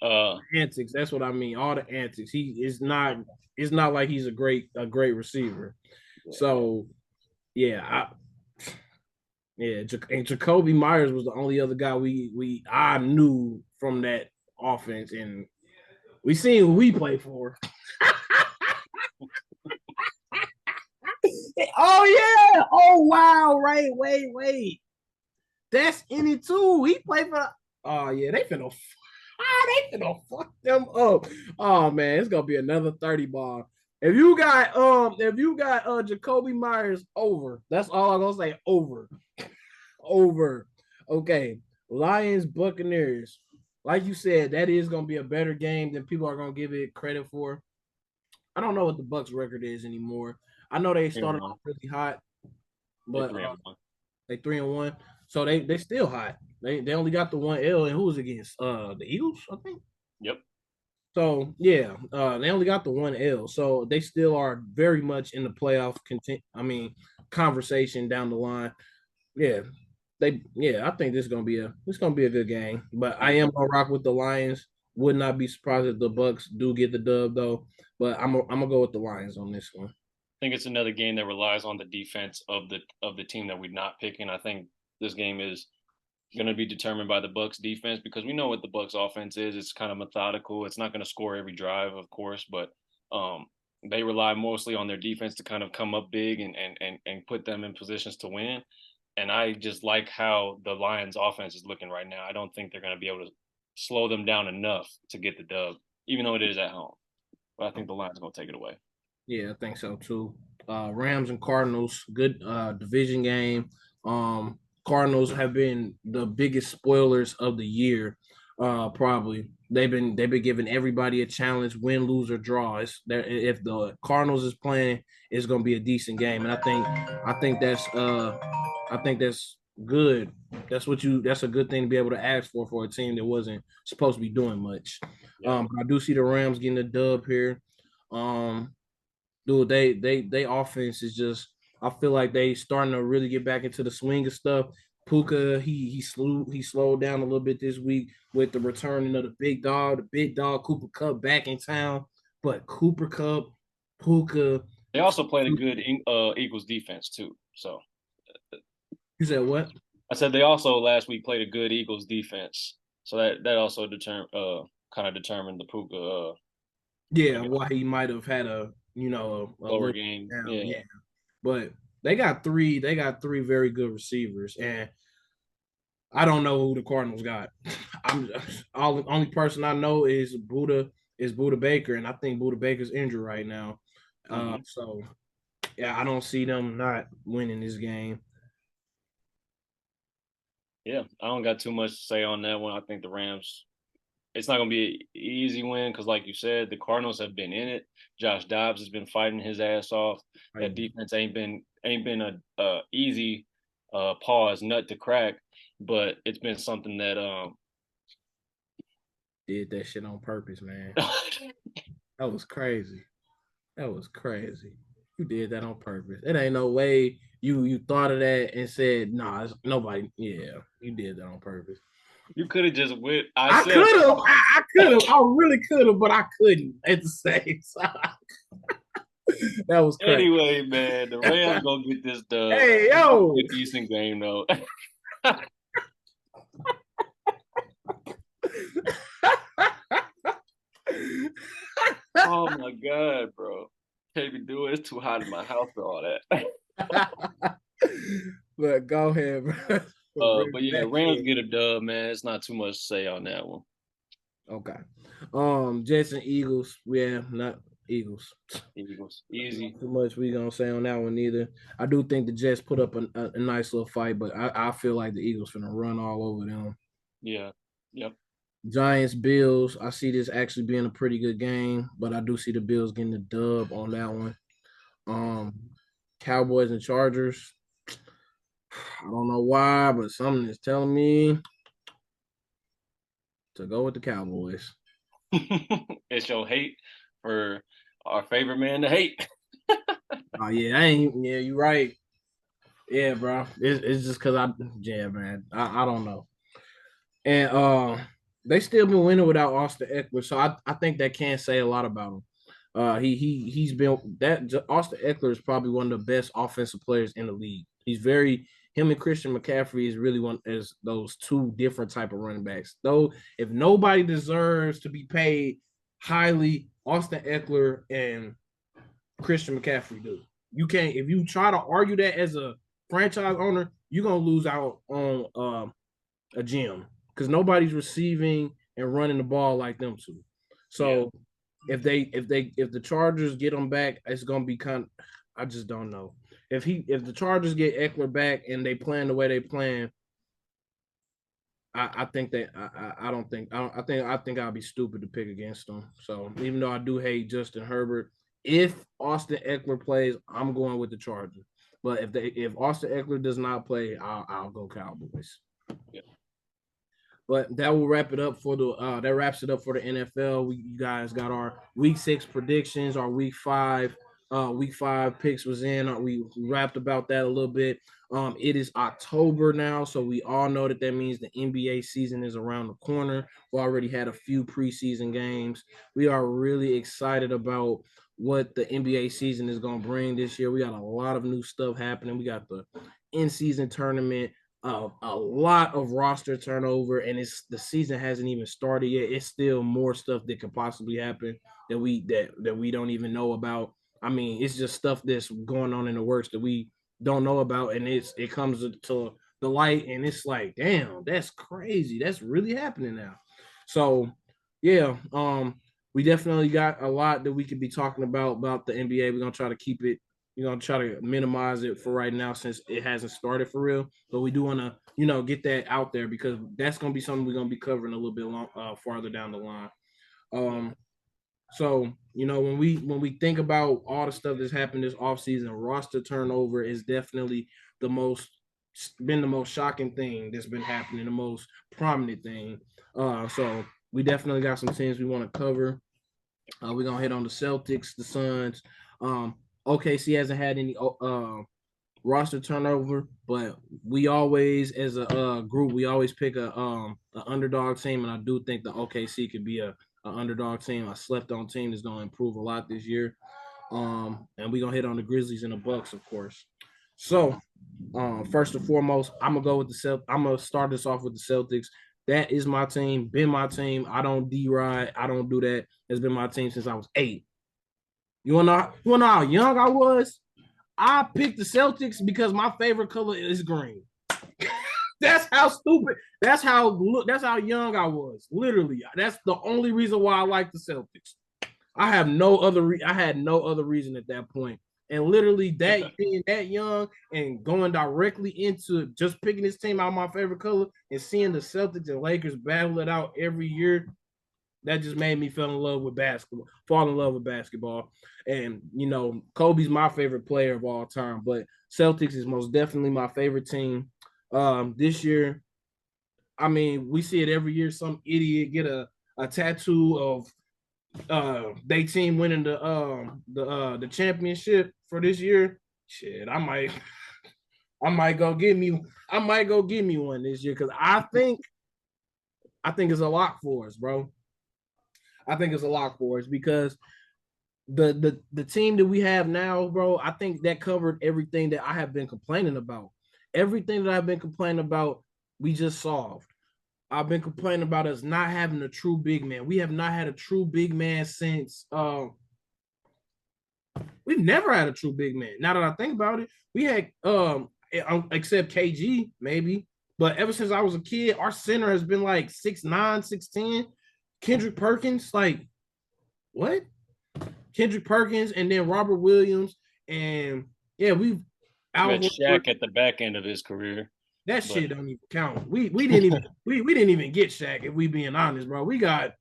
antics. That's what I mean. All the antics. He is not. It's not like he's a great receiver. Yeah. So yeah, and Jacoby Myers was the only other guy I knew from that offense, and we seen who we play for. Oh yeah! Oh wow! Right? Wait. That's in it too. He played for. Oh yeah, they finna fuck them up. Oh man, it's gonna be another 30 ball. If you got Jacoby Myers over, that's all I'm gonna say. Over. Okay. Lions, Buccaneers. Like you said, that is gonna be a better game than people are gonna give it credit for. I don't know what the Bucks record is anymore. I know they Three and started one. off really hot, They but 3-1. they 3-1. So they still hot. They only got the one L, and who was against? The Eagles, I think. Yep. So yeah, they only got the one L. So they still are very much in the playoff content. I mean, conversation down the line. Yeah, I think this is gonna be a good game. But I am gonna rock with the Lions. Would not be surprised if the Bucks do get the dub though. But I'm gonna go with the Lions on this one. Think it's another game that relies on the defense of the team that we're not picking. I think this game is going to be determined by the Bucks defense because we know what the Bucks offense is. It's kind of methodical. It's not going to score every drive, of course, but um, they rely mostly on their defense to kind of come up big and put them in positions to win. And I just like how the Lions offense is looking right now. I don't think they're going to be able to slow them down enough to get the dub, even though it is at home. But I think the Lions are going to take it away. Yeah, I think so too. Rams and Cardinals, good division game. Cardinals have been the biggest spoilers of the year. Probably they've been giving everybody a challenge, win, lose, or draw. If the Cardinals is playing, it's gonna be a decent game, and I think that's good. That's a good thing to be able to ask for a team that wasn't supposed to be doing much. Yeah. But I do see the Rams getting a dub here. Um, dude, they offense is just. I feel like they starting to really get back into the swing of stuff. Puka, he slowed down a little bit this week with the returning of the big dog Cooper Cup back in town. But Cooper Cup, Puka, They also played a good Eagles defense too. So you said what? I said they also last week played a good Eagles defense. So that also kind of determined the Puka I Yeah, guess, why he might have had a lower little game. down, Yeah. yeah. But they got three very good receivers, and I don't know who the Cardinals got. I'm all the only person I know is Buda Baker, and I think Buda Baker's injured right now. Hmm. So yeah, I don't see them not winning this game. Yeah. I don't got too much to say on that one. I think the Rams. It's not going to be an easy win because, like you said, the Cardinals have been in it. Josh Dobbs has been fighting his ass off. I That defense ain't been a easy pause nut to crack, but it's been something that did that shit on purpose, man. That was crazy. That was crazy. You did that on purpose. It ain't no way you thought of that and said, nah, it's nobody. Yeah, you did that on purpose. you could have just went. I I said, could have. I could have. I really could have, but I couldn't at the same time. That was crazy. anyway, man, the Rams gonna get this dub. Hey, It's gonna yo. be a decent game though. Oh my god, bro. Can't be doing it. It's too hot in my house for all that. But go ahead, bro. But yeah, Rams get a dub, man. It's not too much to say on that one. Okay. Jets and Eagles. Yeah, not Eagles. Eagles, easy. Not too much we gonna say on that one either. I do think the Jets put up a nice little fight, but I feel like the Eagles finna run all over them. Yeah, yep. Giants, Bills. I see this actually being a pretty good game, but I do see the Bills getting the dub on that one. Um, Cowboys and Chargers. I don't know why, but something is telling me to go with the Cowboys. It's your hate for our favorite man to hate. Oh yeah, I ain't. Yeah, you right. Yeah, bro. It's just because yeah, man. I don't know. And they still been winning without Austin Eckler, so I think that can say a lot about him. He's been that Austin Eckler is probably one of the best offensive players in the league. He's very him and Christian McCaffrey is really one as those two different type of running backs. Though if nobody deserves to be paid highly, Austin Eckler and Christian McCaffrey do. You can't if you try to argue that as a franchise owner, you're gonna lose out on a gym because nobody's receiving and running the ball like them two. Yeah, So if the Chargers get them back, it's gonna be kind. I just don't know if the Chargers get Eckler back and they plan the way they plan. I think that I don't think I think I'll be stupid to pick against them. So even though I do hate Justin Herbert, if Austin Eckler plays, I'm going with the Chargers. But if Austin Eckler does not play, I'll go Cowboys. yeah. But that will wrap it up for the that wraps it up for the NFL. You guys got our week 6 predictions, our week 5 picks was in. We wrapped about that a little bit. It is October now, so we all know that means the NBA season is around the corner. We already had a few preseason games. We are really excited about what the NBA season is going to bring this year. We got a lot of new stuff happening. We got the in-season tournament, a lot of roster turnover, and the season hasn't even started yet. It's still more stuff that could possibly happen that we don't even know about. I mean, it's just stuff that's going on in the works that we don't know about, and it comes to the light, and it's like, damn, that's crazy. That's really happening now. So, yeah, we definitely got a lot that we could be talking about the NBA. We're gonna try to keep it, try to minimize it for right now since it hasn't started for real. But we do want to, get that out there because that's going to be something we're going to be covering a little bit farther down the line. So when we think about all the stuff that's happened this offseason, roster turnover is definitely the most shocking thing that's been happening, the most prominent thing. So we definitely got some teams we want to cover. We're gonna hit on the Celtics, the Suns. OKC hasn't had any roster turnover, but we always, as a group, we always pick a underdog team, and I do think the OKC could be a underdog team, a slept on team that's gonna improve a lot this year. And we're gonna hit on the Grizzlies and the Bucks, of course. So, first and foremost, I'm gonna go with I'm gonna start this off with the Celtics. That is my team, been my team. I don't D-ride, I don't do that. It's been my team since I was 8. You wanna know how young I was? I picked the Celtics because my favorite color is green. That's how stupid. That's how young I was. Literally, that's the only reason why I like the Celtics. I had no other reason at that point. And literally that being that young and going directly into just picking this team out of my favorite color and seeing the Celtics and Lakers battle it out every year, that just made me fall in love with basketball. And Kobe's my favorite player of all time, but Celtics is most definitely my favorite team. This year, I mean, we see it every year. Some idiot get a tattoo of they team winning the championship for this year. Shit, I might go give me one this year because I think it's a lock for us, bro. I think it's a lock for us because the team that we have now, bro, I think that covered everything that I have been complaining about. Everything that I've been complaining about, we just solved. I've been complaining about us not having a true big man. We have not had a true big man since we've never had a true big man. Now that I think about it, we had except KG maybe, but ever since I was a kid, our center has been like 6'9", 6'10". Kendrick Perkins, like what? Kendrick Perkins and then Robert Williams, and yeah, we've Al Shaq at the back end of his career. That shit don't even count. We didn't even we didn't even get Shaq, if we being honest, bro. We got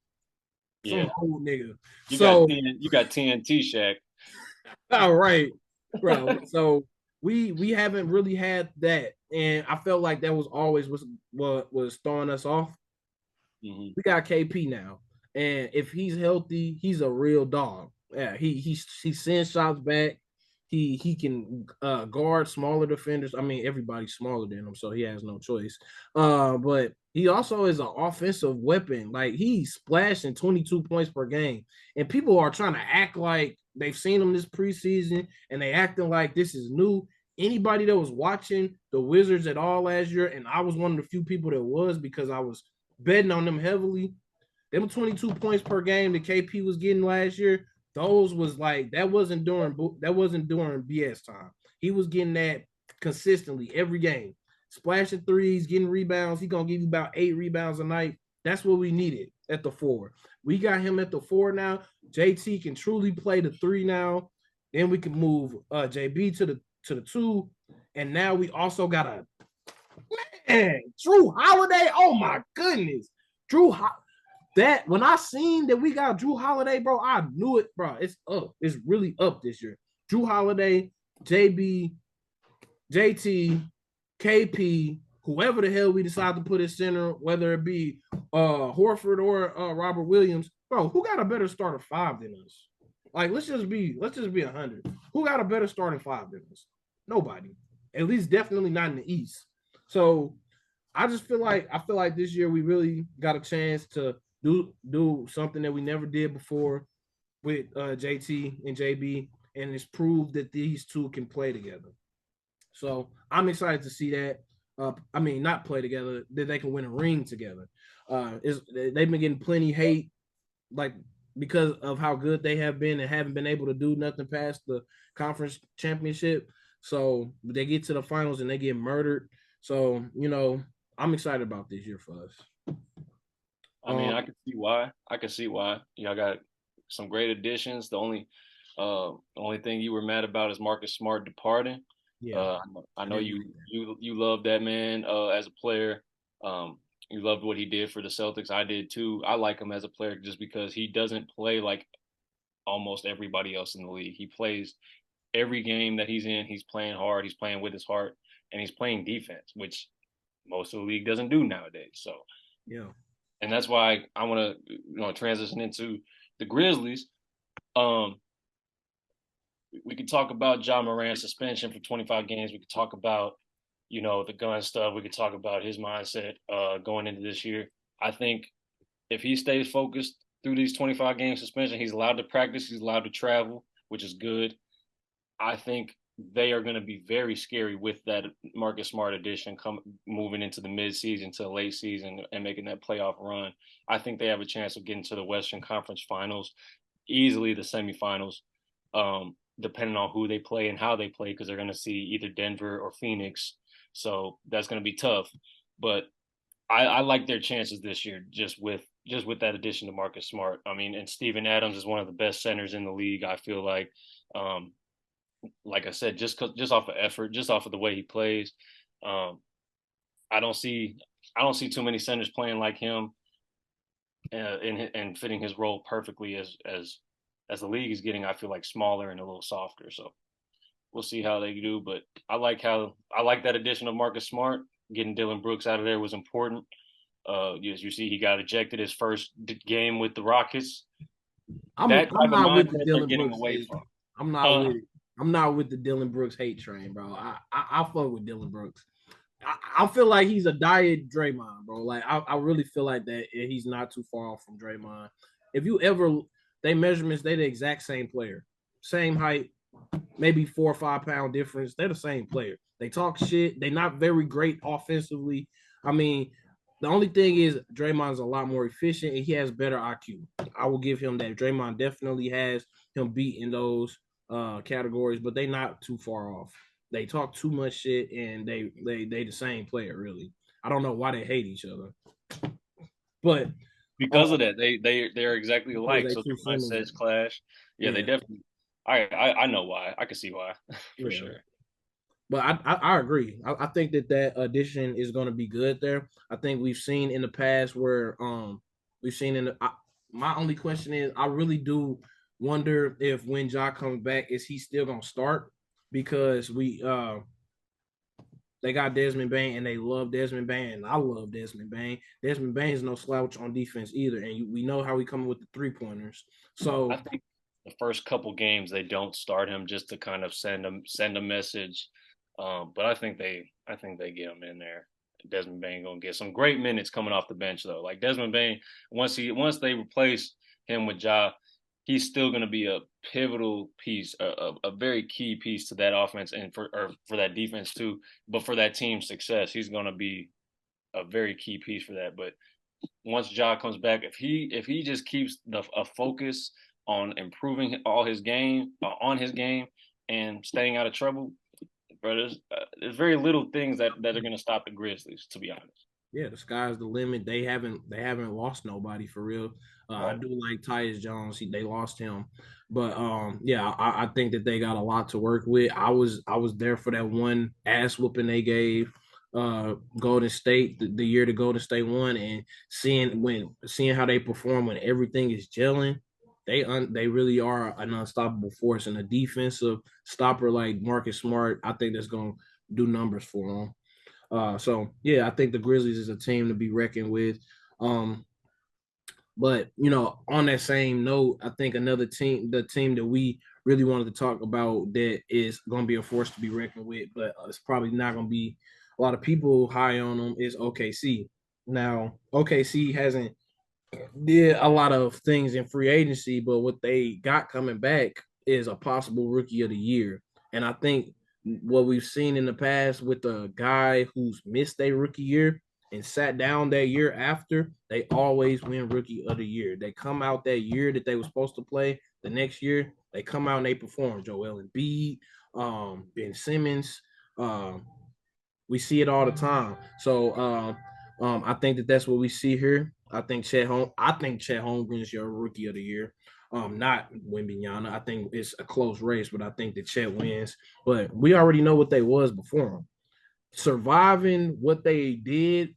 some old nigga. You got TNT Shaq. All right, bro. So we haven't really had that, and I felt like that was always what was throwing us off. Mm-hmm. We got KP now, and if he's healthy, he's a real dog. Yeah, he sends shots back. He can guard smaller defenders. I mean, everybody's smaller than him, so he has no choice. But he also is an offensive weapon. Like, he's splashing 22 points per game, and people are trying to act like they've seen him this preseason, and they acting like this is new. Anybody that was watching the Wizards at all last year, and I was one of the few people that was because I was betting on them heavily. Them 22 points per game that KP was getting last year, those was like that wasn't during BS time. He was getting that consistently every game, splashing threes, getting rebounds. He's gonna give you about 8 rebounds a night. That's what we needed at the 4. We got him at the 4 now. JT can truly play the 3 now. Then we can move JB to the 2, and now we also got a Drew Holiday. Oh my goodness, that when I seen that we got Drew Holiday, bro, I knew it, bro. It's up. It's really up this year. Drew Holiday, JB, JT, KP, whoever the hell we decide to put at center, whether it be Horford or Robert Williams, bro, who got a better starter 5 than us? Like, let's just be 100. Who got a better starting 5 than us? Nobody. At least definitely not in the East. So I just feel like this year we really got a chance to do something that we never did before with JT and JB, and it's proved that these two can play together. So I'm excited to see that. I mean, not play together, that they can win a ring together. They've been getting plenty hate, like, because of how good they have been and haven't been able to do nothing past the conference championship. So they get to the finals and they get murdered. So, I'm excited about this year for us. I mean, I can see why. Y'all got some great additions. The only Only thing you were mad about is Marcus Smart departing. Yeah, Uh, I I know didn't you like that. you love that man as a player. You loved what he did for the Celtics. I did too. I like him as a player just because he doesn't play like almost everybody else in the league. He plays every game that he's in. He's playing hard. He's playing with his heart, and he's playing defense, which most of the league doesn't do nowadays. So, Yeah. and that's why I want to transition into the Grizzlies. Um, we could talk about John Moran's suspension for 25 games. We could talk about, the gun stuff. We could talk about his mindset going into this year. I think if he stays focused through these 25 game suspension, he's allowed to practice. He's allowed to travel, which is good. I think they are going to be very scary with that Marcus Smart addition moving into the midseason to the late season and making that playoff run. I think they have a chance of getting to the Western Conference Finals, easily the semifinals, depending on who they play and how they play, because they're going to see either Denver or Phoenix. So that's going to be tough. But I like their chances this year just with that addition to Marcus Smart. I mean, and Steven Adams is one of the best centers in the league. I feel like I said, just off of effort, just off of the way he plays. Um, I don't see too many centers playing like him and fitting his role perfectly as the league is getting. I feel like smaller and a little softer. So we'll see how they do. But I like that addition of Marcus Smart. Getting Dylan Brooks out of there was important. As you see, he got ejected his first game with the Rockets. I'm That I'm type of not with the mindset they're Dylan getting Brooks away hate. from. I'm not Huh? with it. I'm not with the Dylan Brooks hate train, bro. I fuck with Dylan Brooks. I feel like he's a diet Draymond, bro. Like I really feel like that he's not too far off from Draymond. If you ever they measurements, they the exact same player, same height, maybe 4 or 5 pound difference. They're the same player. They talk shit. They're not very great offensively. I mean, the only thing is Draymond's a lot more efficient and he has better IQ. I will give him that. Draymond definitely has him beat in those categories, but they not too far off. They talk too much shit and they the same player really. I don't know why they hate each other, but Because of that, they're exactly because alike. they So too their similar. mindsets clash. Yeah, they Yeah, definitely. I know why. I can see why for yeah. sure. But I agree. I think that addition is going to be good there. I think we've seen in the past where we've seen in the. My only question is, I really do wonder if when Ja comes back, is he still going to start? Because they got Desmond Bain and they love Desmond Bain. And I love Desmond Bain. Desmond Bain is no slouch on defense either, and we know how he coming with the 3 pointers. I So think the first couple games they don't start him just to kind of send a message. But I think they get him in there. Desmond Bain gonna get some great minutes coming off the bench though. Like Desmond Bain, once they replace him with Ja, he's still gonna be a pivotal piece, a very key piece to that offense and for that defense too. But for that team's success, he's gonna be a very key piece for that. But once Ja comes back, if he just keeps a focus on improving all his game on his game and staying out of trouble, bro, there's very little things that are going to stop the Grizzlies, to be honest. yeah, the sky's the limit. They haven't lost nobody for real. I Right. do like Tyus Jones. They lost him, but yeah, I think that they got a lot to work with. I was there for that one ass whooping they gave Golden State the year the Golden State won, and seeing how they perform when everything is gelling. They really are an unstoppable force, and a defensive stopper like Marcus Smart, I think that's gonna do numbers for them. So yeah, I think the Grizzlies is a team to be reckoned with. Um, but on that same note, I think another team, the team that we really wanted to talk about that is going to be a force to be reckoned with, but it's probably not going to be a lot of people high on them is OKC. Now, OKC hasn't did a lot of things in free agency, but what they got coming back is a possible rookie of the year. And I think what we've seen in the past with a guy who's missed a rookie year and sat down that year after, they always win rookie of the year. They come out that year that they were supposed to play. The next year, they come out and they perform. Joel Embiid, Ben Simmons, we see it all the time. So I think that's what we see here. I think Chet Holmgren is your rookie of the year. Not Wimbignana. I think it's a close race, but I think that Chet wins. But we already know what they was before him. Surviving what they did,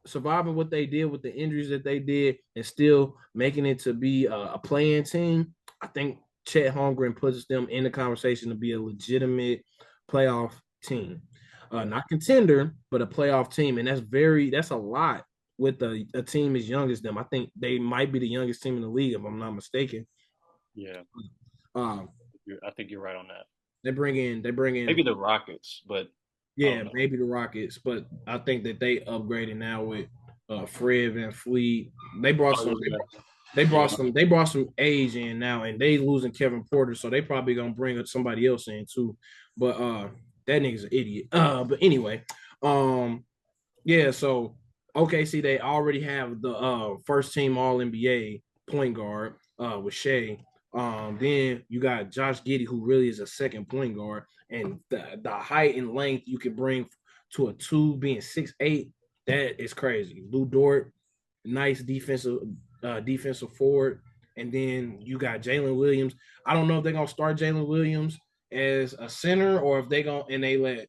surviving what they did with the injuries that they did, and still making it to be a playing team. I think Chet Holmgren puts them in the conversation to be a legitimate playoff team. Not contender, but a playoff team. And that's a lot with a team as young as them. I think they might be the youngest team in the league, if I'm not mistaken. Yeah, Um, I think you're right on that. they bring in Maybe the Rockets, but I yeah, don't know. maybe the Rockets, but I think that they upgraded now with Fred VanVleet. They brought Oh some yeah, they brought yeah. some they brought some age in now, and they losing Kevin Porter, so they probably gonna bring somebody else in too. But that nigga's an idiot. But anyway, um yeah, so OKC they already have the first team All NBA point guard with Shea. Then you got Josh Giddey, who really is a second point guard, and the height and length you can bring to a two being 6'8", that is crazy. Lou Dort, nice defensive forward, and then you got Jalen Williams. I don't know if they're gonna start Jalen Williams as a center or if they let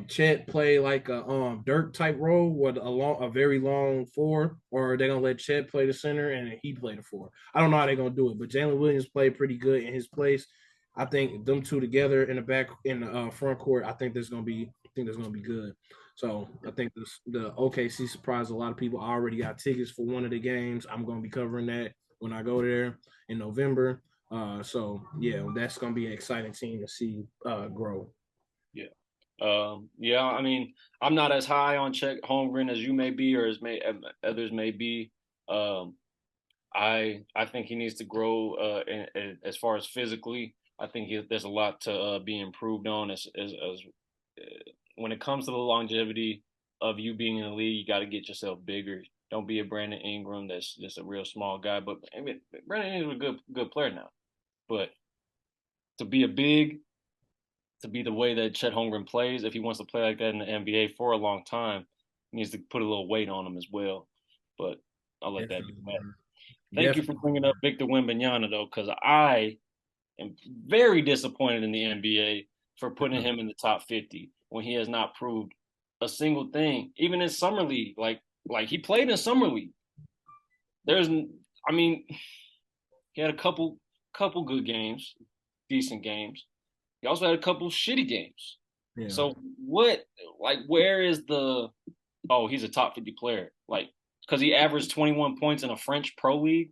Chet play like a Dirk type role with a very long four, or they're gonna let Chet play the center and he play the four. I don't know how they're gonna do it, but Jalen Williams played pretty good in his place. I think them two together in the front court, I think that's gonna be good. So I think the OKC surprised a lot of people. I already got tickets for one of the games. I'm gonna be covering that when I go there in November. So yeah, that's gonna be an exciting team to see grow. Yeah. Yeah, I mean, I'm not as high on Chet Holmgren as you may be, or as may others may be. Um, I think he needs to grow as far as physically. I think there's a lot to be improved on as when it comes to the longevity of you being in the league. You got to get yourself bigger. Don't be a Brandon Ingram that's just a real small guy. But I mean, Brandon Ingram's a good player now. But to be a big to be the way that Chet Holmgren plays, if he wants to play like that in the NBA for a long time, he needs to put a little weight on him as well. But I'll let that be Definitely, that. bro. Thank you for Definitely. bringing up Victor Wembanyama though, because I am very disappointed in the NBA for putting him in the top 50 when he has not proved a single thing, even in summer league. Like he played in summer league. There's, I mean, he had a couple good games, decent games. He also had a couple shitty games. Yeah. So what? Like, where is the? Oh, he's a top 50 player. Like, because he averaged 21 points in a French pro league.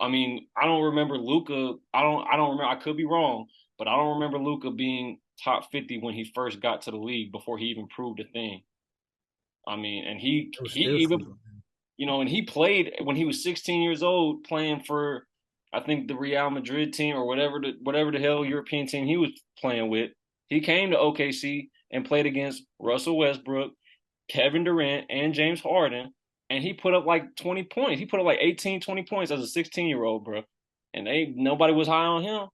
I mean, I don't remember Luca. I don't remember. I could be wrong, but I don't remember Luca being top 50 when he first got to the league before he even proved a thing. I mean, and It was he still even sleeping. and he played when he was 16 years old, playing for I think the Real Madrid team or whatever the hell European team he was playing with. He came to OKC and played against Russell Westbrook, Kevin Durant, and James Harden, and he put up like 20 points. He put up like 18, 20 points as a 16-year-old, bro. And nobody was high on him.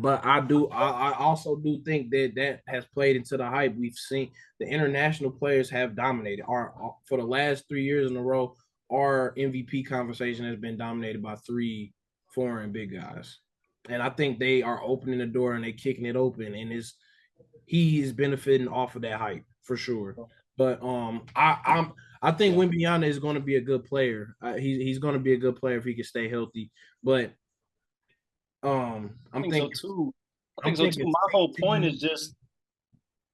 But I also do think that that has played into the hype. We've seen the international players have dominated. For the last 3 years in a row, our MVP conversation has been dominated by three foreign big guys. And I think they are opening the door and they kicking it open. And he is benefiting off of that hype for sure. But I think Yeah. Wimbyana is going to be a good player. He's going to be a good player if he can stay healthy. But um, I I'm think so thinking too. I I'm think so too. thinking My whole point 16. is just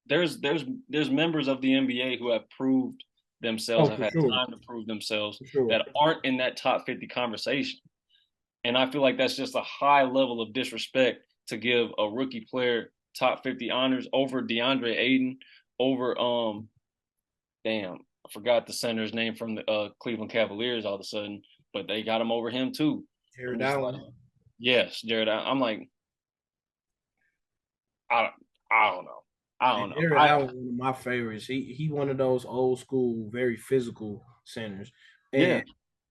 there's members of the NBA who have proved themselves, Oh, have for had sure, time to prove themselves for sure. that aren't in that top 50 conversation. And I feel like that's just a high level of disrespect to give a rookie player top 50 honors over DeAndre Ayton, over damn, I forgot the center's name from the Cleveland Cavaliers all of a sudden, but they got him over him too. I'm Jared just like, Allen. yes, Jared. I'm like, I I don't know. I And don't know. Jared I Allen, one of my favorites. He one of those old school, very physical centers. yeah.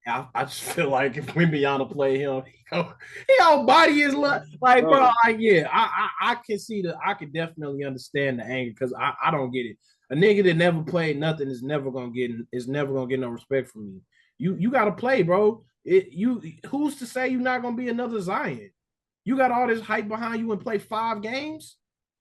And I just feel like if Wimbyana play him, he body is like bro, Bro, like yeah, I can see I can definitely understand the anger because I don't get it. A nigga that never played nothing is never gonna get no respect from me. You got to play, bro. Who's to say you're not gonna be another Zion? You got all this hype behind you and play 5 games.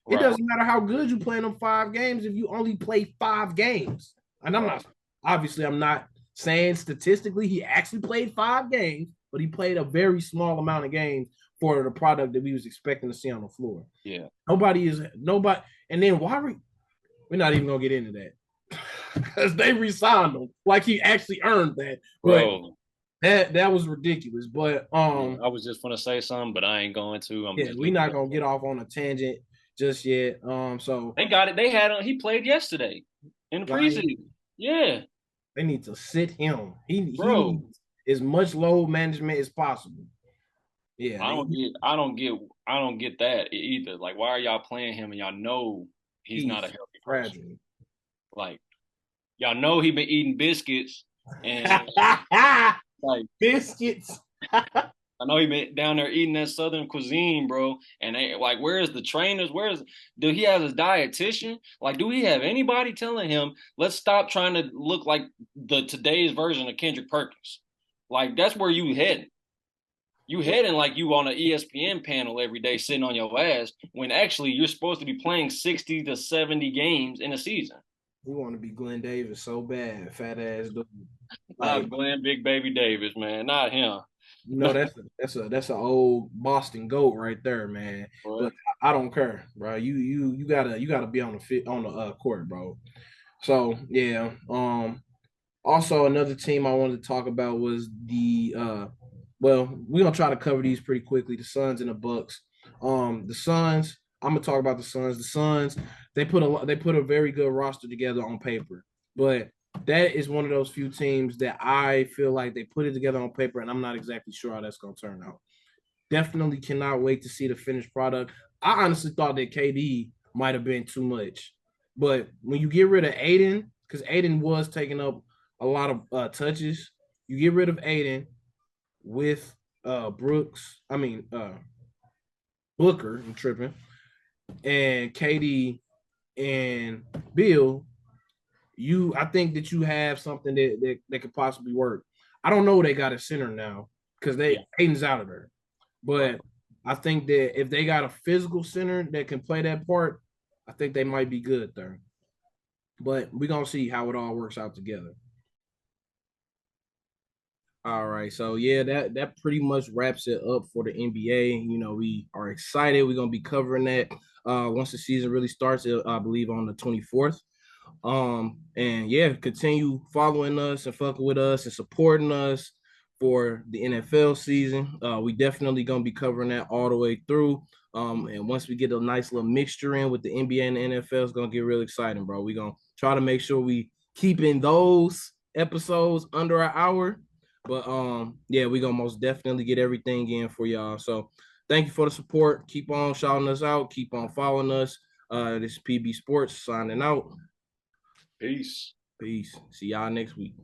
It Right. doesn't matter how good you play in them 5 games if you only play 5 games. And I'm not saying statistically he actually played 5 games, but he played a very small amount of games for the product that we was expecting to see on the floor. Yeah. Nobody. And then we're not even gonna get into that because they re-signed him like he actually earned that. But Bro. that was ridiculous. But Yeah, I was just gonna say something, but I ain't going to. I'm yeah, just we're leaving not it gonna get alone. off on a tangent just yet. So They got it. They had him. He played yesterday in the Zion, preseason. Yeah, they need to sit him. He bro. needs as much load management as possible. Yeah, I don't get that either. Like, why are y'all playing him and y'all know he's not a he's healthy person? fragile. Like, y'all know he been eating biscuits and like Biscuits. I know he been down there eating that Southern cuisine, bro. And they like, where's the trainers? Do he have his dietitian? Like, do he have anybody telling him, let's stop trying to look like the today's version of Kendrick Perkins? Like, that's where you heading. You heading like you on an ESPN panel every day sitting on your ass when actually you're supposed to be playing 60 to 70 games in a season. We want to be Glenn Davis so bad, fat ass dude. Like Not Glenn Big Baby Davis, man. Not him. that's an old Boston goat right there, man. But Boy. I don't care, bro. You gotta be on the court, bro. So yeah. Also another team I wanted to talk about was the well, we're gonna try to cover these pretty quickly. The Suns and the Bucks. The Suns. I'm gonna talk about the Suns. The Suns. They put a very good roster together on paper, but that is one of those few teams that I feel like they put it together on paper, and I'm not exactly sure how that's gonna turn out. Definitely cannot wait to see the finished product. I honestly thought that KD might have been too much, but when you get rid of Aiden, because Aiden was taking up a lot of touches, you get rid of Aiden with Brooks. I mean Booker. I'm tripping, and KD and Bill. I think that you have something that could possibly work. I don't know they got a center now because Yeah. Aiden's out of there. Right. But I think that if they got a physical center that can play that part, I think they might be good there. But we're gonna see how it all works out together. All right, so yeah, that pretty much wraps it up for the NBA. You know, we are excited. We're gonna be covering that once the season really starts. I believe on the 24th. And yeah, continue following us and fucking with us and supporting us for the NFL season. We definitely gonna be covering that all the way through. And once we get a nice little mixture in with the NBA and the NFL, it's gonna get real exciting, bro. We're gonna try to make sure we keep in those episodes under an hour. But yeah, we're gonna most definitely get everything in for y'all. So thank you for the support. Keep on shouting us out, keep on following us. This is PB Sports signing out. Peace. Peace. See y'all next week.